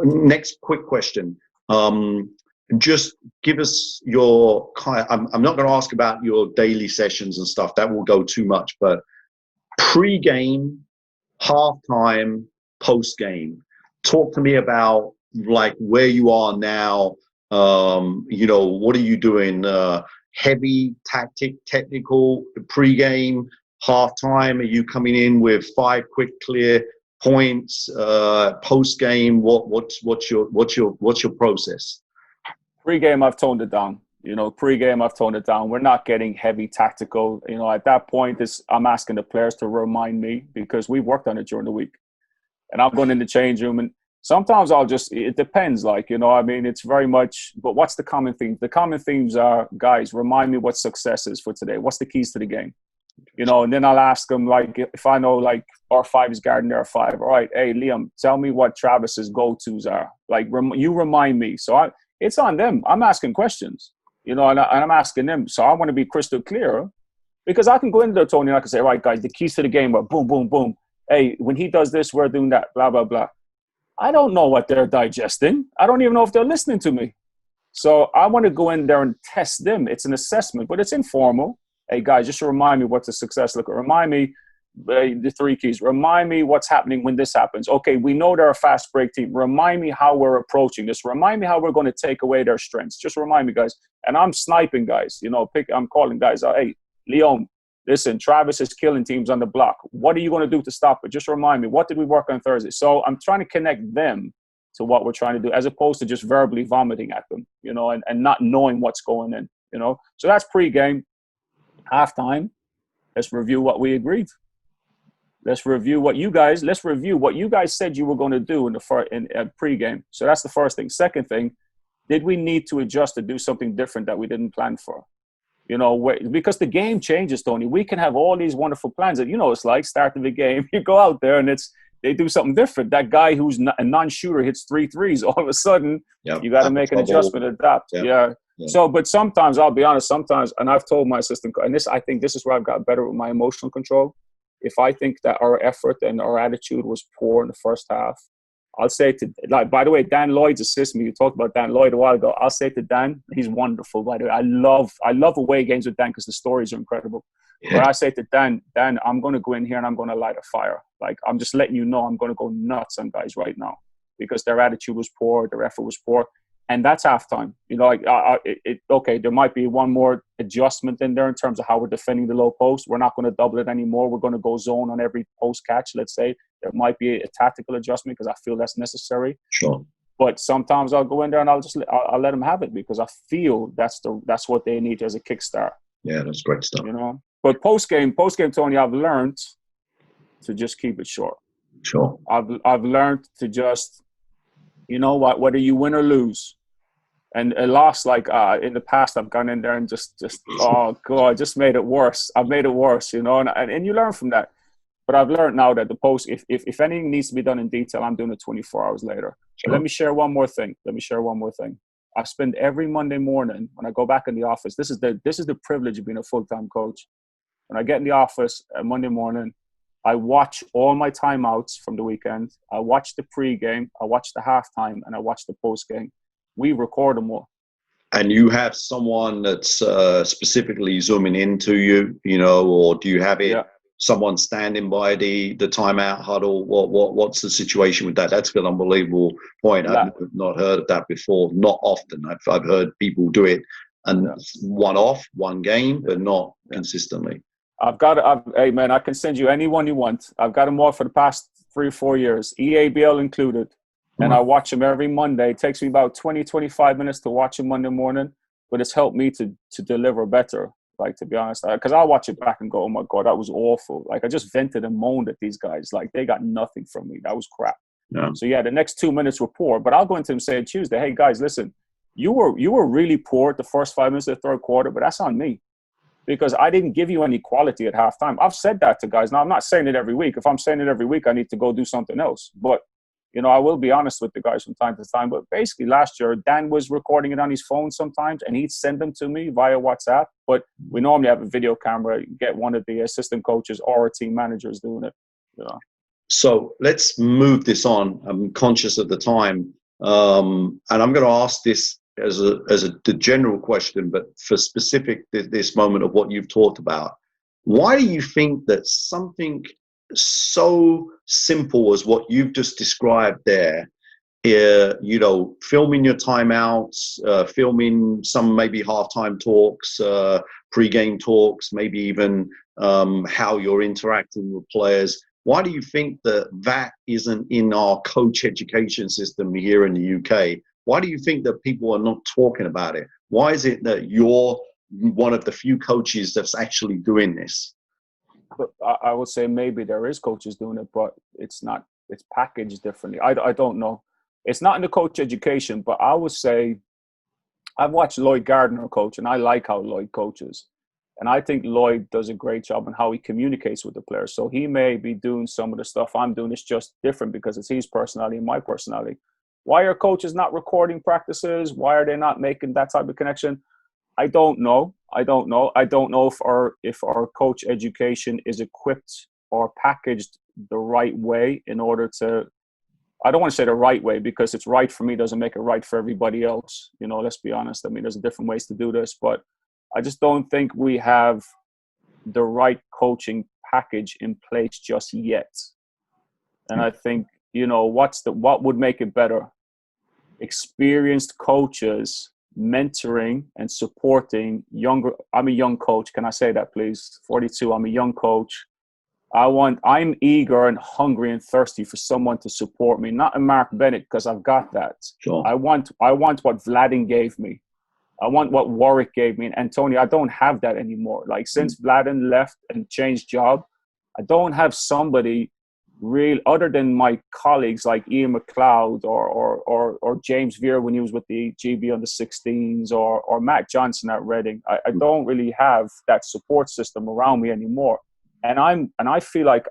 Next quick question. Just give us I'm not going to ask about your daily sessions and stuff. That will go too much, but pre-game, halftime, post-game. Talk to me about like where you are now. What are you doing? Heavy technical pre-game, halftime? Are you coming in with 5 quick clear points? Post-game, what's your process? Pre-game, I've toned it down. Pre-game, I've toned it down. We're not getting heavy tactical. At that point, I'm asking the players to remind me, because we've worked on it during the week. And I'm going in the change room, and sometimes it depends. It's very much, but what's the common theme? The common themes are, guys, remind me what success is for today. What's the keys to the game? And then I'll ask them, like, if I know, like, R5 is guarding R5. All right, hey, Liam, tell me what Travis's go-tos are. Like, you remind me. So it's on them. I'm asking questions, and I'm asking them. So I want to be crystal clear, because I can go into there, Tony, and I can say, right, guys, the keys to the game are boom, boom, boom. Hey, when he does this, we're doing that, blah, blah, blah. I don't know what they're digesting. I don't even know if they're listening to me. So I want to go in there and test them. It's an assessment, but it's informal. Hey, guys, just remind me what's the success look. Remind me the 3 keys. Remind me what's happening when this happens. Okay, we know they're a fast break team. Remind me how we're approaching this. Remind me how we're going to take away their strengths. Just remind me, guys. And I'm sniping, guys. I'm calling guys out. Hey, Leon, listen, Travis is killing teams on the block. What are you going to do to stop it? Just remind me. What did we work on Thursday? So I'm trying to connect them to what we're trying to do, as opposed to just verbally vomiting at them, and not knowing what's going in, So that's pregame. Halftime, let's review what we agreed. Let's review what you guys said you were going to do in pregame. So that's the first thing. Second thing, did we need to adjust to do something different that we didn't plan for? Because the game changes, Tony. We can have all these wonderful plans that, it's like starting the game. You go out there and they do something different. That guy who's a non-shooter hits 3 threes. All of a sudden, you got to make an adjustment, adapt. Yeah. So, but sometimes, I'll be honest, and I've told my assistant, and I think this is where I've got better with my emotional control. If I think that our effort and our attitude was poor in the first half, I'll say by the way, Dan Lloyd's assistant, you talked about Dan Lloyd a while ago. I'll say to Dan, he's wonderful, by the way. I love away games with Dan because the stories are incredible. Yeah. But I say to Dan, I'm going to go in here and I'm going to light a fire. Like, I'm just letting you know I'm going to go nuts on guys right now because their attitude was poor, their effort was poor. And that's halftime. Okay, there might be one more adjustment in there in terms of how we're defending the low post. We're not going to double it anymore. We're going to go zone on every post catch, let's say. There might be a tactical adjustment because I feel that's necessary. Sure. But sometimes I'll go in there and I'll let them have it because I feel that's what they need as a kickstart. Yeah, that's great stuff. But post game, Tony, I've learned to just keep it short. Sure. I've learned to just, whether you win or lose. And a loss, in the past, I've gone in there and just oh God, just made it worse. I've made it worse, and you learn from that. But I've learned now that the post, if anything needs to be done in detail, I'm doing it 24 hours later. Sure. Let me share one more thing. I spend every Monday morning when I go back in the office. This is the privilege of being a full-time coach. When I get in the office Monday morning, I watch all my timeouts from the weekend. I watch the pregame, I watch the halftime, and I watch the postgame. We record them all. And you have someone that's specifically zooming into you, or do you have someone standing by the timeout huddle? What's the situation with that? That's an unbelievable point. I've not heard of that before. Not often. I've heard people do it and one game, but not consistently. Hey man, I can send you anyone you want. I've got them all for the past 3 or 4 years, EABL included. And I watch them every Monday. It takes me about 20, 25 minutes to watch them Monday morning, but it's helped me to deliver better, to be honest. Because I'll watch it back and go, oh my God, that was awful. I just vented and moaned at these guys. They got nothing from me. That was crap. Yeah. So the next 2 minutes were poor, but I'll go into them saying Tuesday, hey guys, listen, you were really poor at the first 5 minutes of the third quarter, but that's on me. Because I didn't give you any quality at halftime. I've said that to guys. Now, I'm not saying it every week. If I'm saying it every week, I need to go do something else. But, I will be honest with the guys from time to time. But basically, last year, Dan was recording it on his phone sometimes, and he'd send them to me via WhatsApp. But we normally have a video camera, get one of the assistant coaches or our team managers doing it. So let's move this on. I'm conscious of the time. And I'm going to ask this as the general question, but for specific this moment of what you've talked about, Why do you think that something so simple as what you've just described there, filming your timeouts, filming some maybe halftime talks, pre-game talks, maybe even how you're interacting with players. Why do you think that isn't in our coach education system here in the UK? Why do you think that people are not talking about it? Why is it that you're one of the few coaches that's actually doing this? But I would say maybe there is coaches doing it, but it's not. It's packaged differently. I don't know. It's not in the coach education, but I would say I've watched Lloyd Gardner coach, and I like how Lloyd coaches. And I think Lloyd does a great job in how he communicates with the players. So he may be doing some of the stuff I'm doing. It's just different because it's his personality and my personality. Why are coaches not recording practices? Why are they not making that type of connection? I don't know. I don't know if our coach education is equipped or packaged the right way in order to. I don't want to say the right way because it's right for me doesn't make it right for everybody else. Let's be honest. I mean, there's different ways to do this, but I just don't think we have the right coaching package in place just yet. And I think, what would make it better? Experienced coaches mentoring and supporting younger. I'm a young coach. Can I say that, please? 42. I'm a young coach. I'm eager and hungry and thirsty for someone to support me, not a Mark Bennett, because I've got that. Sure. I want what Vladin gave me. I want what Warwick gave me. And Antonio, I don't have that anymore. Like since Vladin left and changed job, I don't have somebody real other than my colleagues like Ian McLeod or James Veer when he was with the GB under 16s or Matt Johnson at Reading. I don't really have that support system around me anymore. And I feel like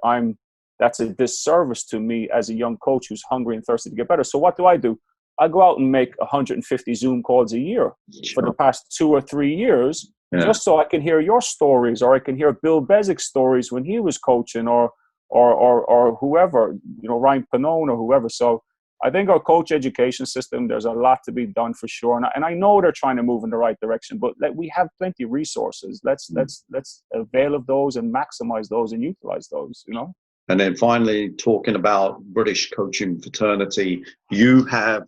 that's a disservice to me as a young coach who's hungry and thirsty to get better. So what do? I go out and make 150 Zoom calls a year for the past 2 or 3 years, just so I can hear your stories, or I can hear Bill Bezick's stories when he was coaching, or whoever, Ryan Pannone or whoever. So I think our coach education system, there's a lot to be done for sure. And I know they're trying to move in the right direction, but we have plenty of resources. Let's avail of those and maximize those and utilize those, And then finally, talking about British coaching fraternity, you have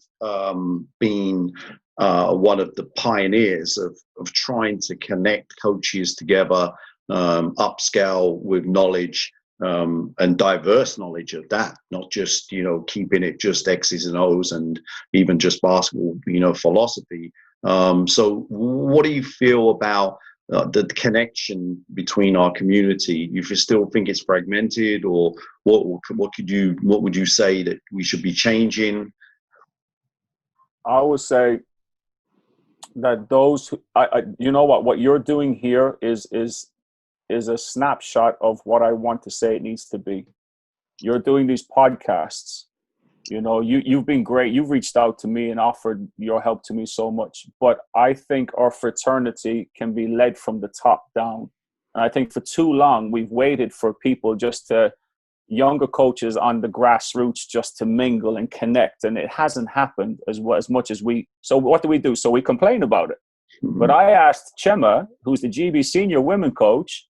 been one of the pioneers of trying to connect coaches together, upscale with knowledge, and diverse knowledge of that, not just, keeping it just X's and O's and even just basketball, philosophy. So what do you feel about the connection between our community? You still think it's fragmented, or what would you say that we should be changing? I would say that what you're doing here is a snapshot of what I want to say it needs to be. You're doing these podcasts. You've been great. You've reached out to me and offered your help to me so much. But I think our fraternity can be led from the top down. And I think for too long, we've waited for people younger coaches on the grassroots just to mingle and connect. And it hasn't happened as much as we. So what do? So we complain about it. Mm-hmm. But I asked Chema, who's the GB senior women coach,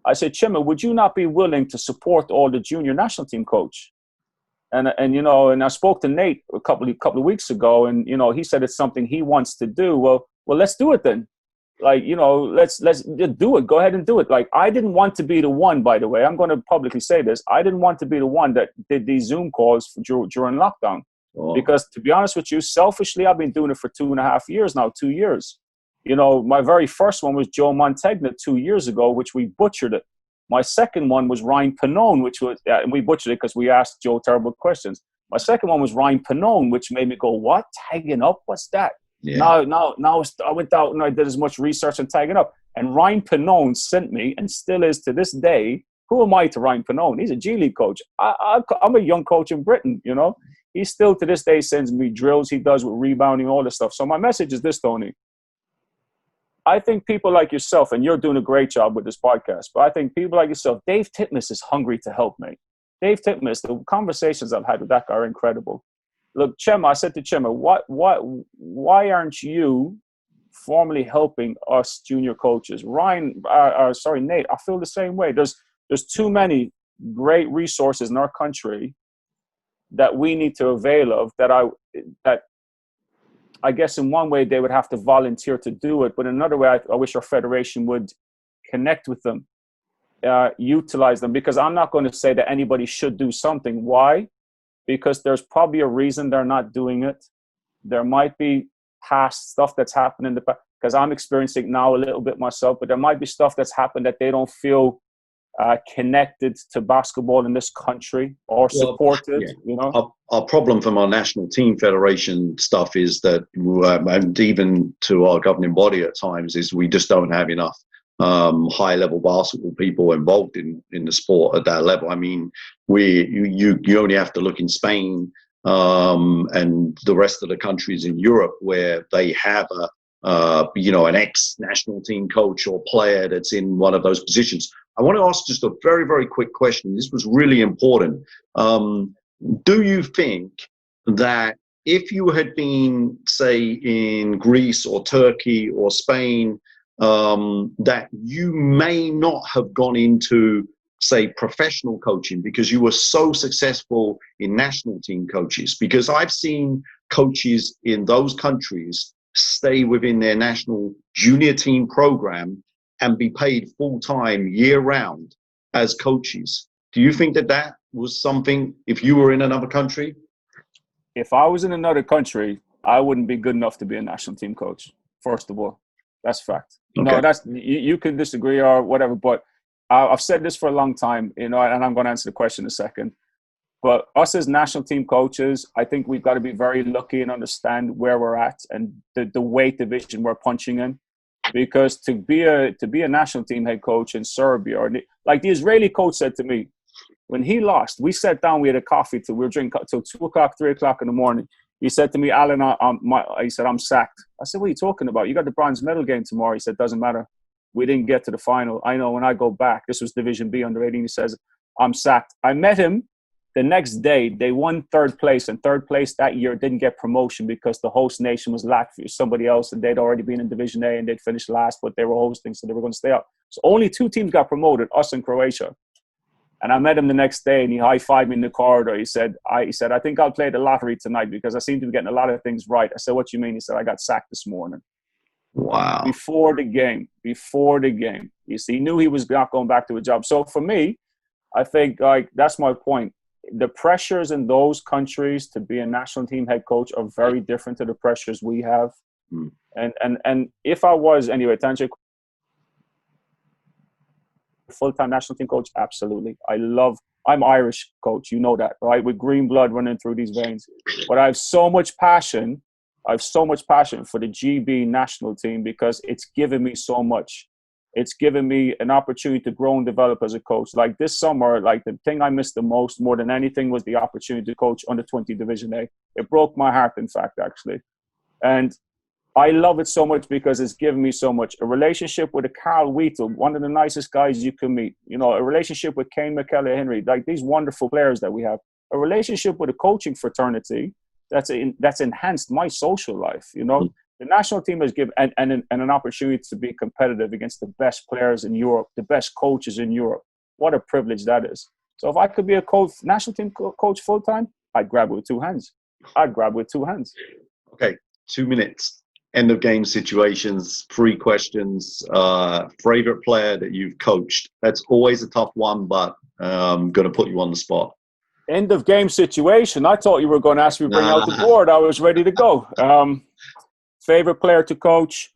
I said, Chima, would you not be willing to support all the junior national team coach? And I spoke to Nate a couple of weeks ago, and he said it's something he wants to do. Well, let's do it then. Like, let's do it. Go ahead and do it. Like, I didn't want to be the one, by the way. I'm going to publicly say this. I didn't want to be the one that did these Zoom calls during lockdown. Oh. Because to be honest with you, selfishly, I've been doing it for 2.5 years now, 2 years. My very first one was Joe Montegna 2 years ago, which we butchered it. My second one was Ryan Pannone, which was, and we butchered it because we asked Joe terrible questions. My second one was Ryan Pannone, which made me go, what? Tagging up? What's that? Yeah. Now I went out and I did as much research on tagging up. And Ryan Pannone sent me, and still is to this day, who am I to Ryan Pannone? He's a G League coach. I'm a young coach in Britain, He still to this day sends me drills he does with rebounding, all this stuff. So my message is this, Tony. I think people like yourself, and you're doing a great job with this podcast, but I think people like yourself, Dave Titmus is hungry to help me. Dave Titmus, the conversations I've had with that guy are incredible. Look, Chema, I said to Chema, why aren't you formally helping us junior coaches. Ryan, Nate, I feel the same way. There's too many great resources in our country that we need to avail of, that I guess in one way they would have to volunteer to do it, but in another way I wish our federation would connect with them, utilize them, because I'm not going to say that anybody should do something. Why? Because there's probably a reason they're not doing it. There might be past stuff that's happened in the past, because I'm experiencing it now a little bit myself, but there might be stuff that's happened that they don't feel connected to basketball in this country or supported. Yeah. You know, our problem from our national team federation stuff is that, and even to our governing body at times, is we just don't have enough high level basketball people involved in the sport at that level. I mean, you only have to look in Spain and the rest of the countries in Europe where they have an ex-national team coach or player that's in one of those positions. I want to ask just a very, very quick question. This was really important. Do you think that if you had been, say, in Greece or Turkey or Spain, that you may not have gone into, say, professional coaching because you were so successful in national team coaches? Because I've seen coaches in those countries stay within their national junior team program and be paid full-time year-round as coaches. Do you think that was something, if you were in another country? If I was in another country, I wouldn't be good enough to be a national team coach, first of all. That's fact. Okay. No, you can disagree or whatever, but I've said this for a long time, and I'm going to answer the question in a second. But us as national team coaches, I think we've got to be very lucky and understand where we're at and the weight division we're punching in. Because to be a national team head coach in Serbia, or like the Israeli coach said to me, when he lost, we sat down, we had a coffee we were drinking till 2 o'clock, 3 o'clock in the morning. He said to me, Alan, he said, I'm sacked. I said, what are you talking about? You got the bronze medal game tomorrow. He said, doesn't matter. We didn't get to the final. I know when I go back, this was Division B under 18. He says, I'm sacked. I met him the next day. They won third place, and third place that year didn't get promotion because the host nation was Latvia, somebody else, and they'd already been in Division A and they'd finished last, but they were hosting, so they were going to stay up. So only 2 teams got promoted, us and Croatia. And I met him the next day, and he high-fived me in the corridor. He said, I think I'll play the lottery tonight because I seem to be getting a lot of things right. I said, what do you mean? He said, I got sacked this morning. Wow. Before the game. You see, he knew he was not going back to a job. So for me, I think that's my point. The pressures in those countries to be a national team head coach are very different to the pressures we have. Mm. And if I was, anyway, to answer your full-time national team coach, absolutely. I'm Irish, coach, you know that, right? With green blood running through these veins. But I have so much passion for the GB national team because it's given me so much. It's given me an opportunity to grow and develop as a coach. Like this summer, like the thing I missed the most more than anything was the opportunity to coach under 20 Division A. It broke my heart, in fact, actually. And I love it so much because it's given me so much. A relationship with a Carl Wheatle, one of the nicest guys you can meet. You know, a relationship with Kane McKellar-Henry, like these wonderful players that we have. A relationship with a coaching fraternity that's enhanced my social life, you know. The national team has given and an opportunity to be competitive against the best players in Europe, the best coaches in Europe. What a privilege that is. So if I could be a national team coach full-time, I'd grab it with 2 hands. Okay, 2 minutes. End of game situations, 3 questions. Favorite player that you've coached? That's always a tough one, but I'm going to put you on the spot. End of game situation. I thought you were going to ask me to bring out the board. I was ready to go. Favorite player to coach?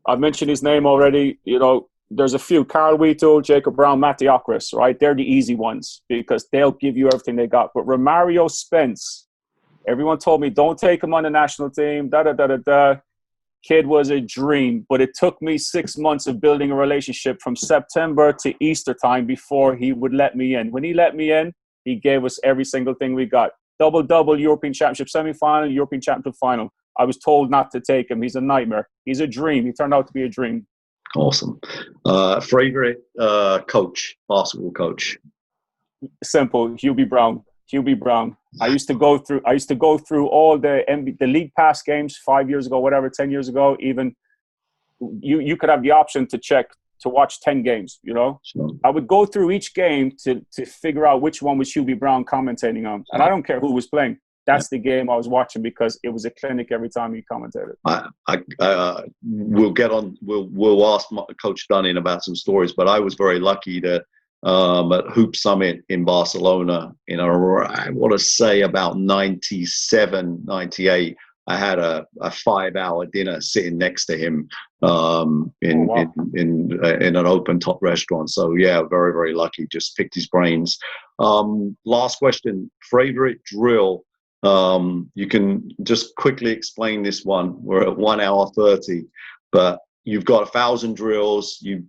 I've mentioned his name already. You know, there's a few. Carl Wheatle, Jacob Brown, Mattiakris, right? They're the easy ones because they'll give you everything they got. But Romario Spence, everyone told me, don't take him on the national team, Kid was a dream, but it took me 6 months of building a relationship from September to Easter time before he would let me in. When he let me in, he gave us every single thing we got. Double, European Championship semifinal, European Championship final. I was told not to take him. He's a nightmare. He's a dream. He turned out to be a dream. Awesome. Favorite coach, basketball coach? Simple. Hubie Brown. I used to go through all the league pass games 5 years ago, whatever, 10 years ago, even you could have the option to watch 10 games, you know. Sure. I would go through each game to figure out which one was Hubie Brown commentating on. And I don't care who was playing. That's the game I was watching because it was a clinic every time he commentated. We'll ask Coach Dunning about some stories, but I was very lucky that at Hoop Summit in Barcelona, I want to say about 97, 98, I had a 5-hour dinner sitting next to him in an open top restaurant. So yeah, very, very lucky. Just picked his brains. Last question, favorite drill. You can just quickly explain this one. We're at 1 hour 30, but you've got 1,000 drills. You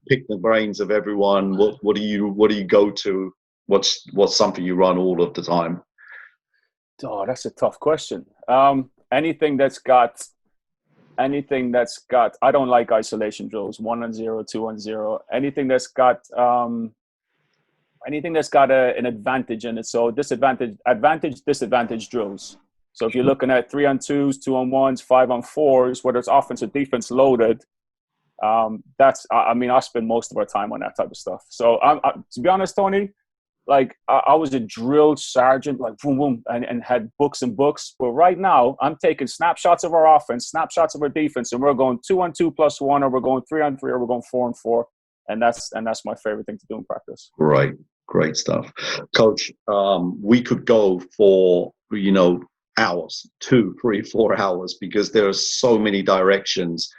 pick the brains of everyone. What do you go to? What's something you run all of the time? Oh, that's a tough question. Anything that's got. I don't like isolation drills. 1-on-0, 2-on-0. Anything that's got an advantage in it. So disadvantage drills. So if you're looking at 3-on-2s, 2-on-1s, 5-on-4s, whether it's offense or defense loaded, I spend most of our time on that type of stuff. So to be honest, Tony, like I was a drill sergeant, like boom, boom, and had books and books. But right now I'm taking snapshots of our offense, snapshots of our defense, and we're going 2-on-2 +1, or we're going 3-on-3, or we're going 4-on-4. And that's my favorite thing to do in practice. Right. Great stuff. Coach, we could go for, hours, 2, 3, 4 hours, because there are so many directions.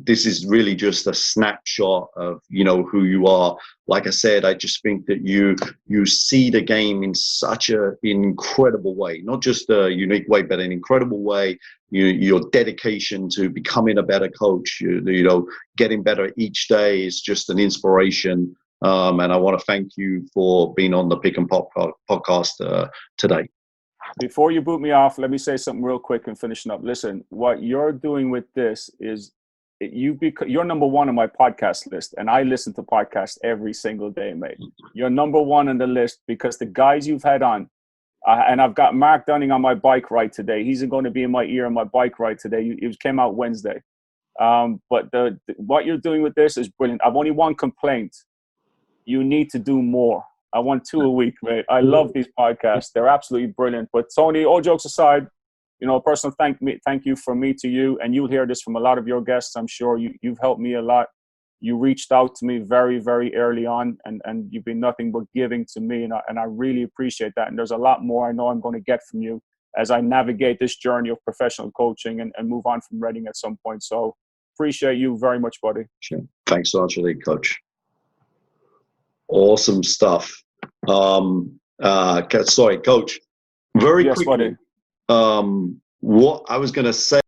This is really just a snapshot of, who you are. Like I said, I just think that you see the game in such an incredible way, not just a unique way, but an incredible way. Your dedication to becoming a better coach, getting better each day is just an inspiration. And I want to thank you for being on the Pick and Pop podcast today. Before you boot me off, let me say something real quick and finishing up. Listen, what you're doing with this is you're number one on my podcast list, and I listen to podcasts every single day, mate. You're number one on the list because the guys you've had on, and I've got Mark Dunning on my bike ride today. He's going to be in my ear on my bike ride today. It came out Wednesday. But what you're doing with this is brilliant. I've only one complaint. You need to do more. I want 2 a week, mate. I love these podcasts. They're absolutely brilliant. But Tony, all jokes aside, personal thank you from me to you. And you'll hear this from a lot of your guests. I'm sure you've helped me a lot. You reached out to me very, very early on, and you've been nothing but giving to me. And I really appreciate that. And there's a lot more I know I'm going to get from you as I navigate this journey of professional coaching and move on from Reading at some point. So appreciate you very much, buddy. Sure. Thanks so much, Coach. Awesome stuff. Sorry, Coach. Very quickly. Buddy. What I was going to say.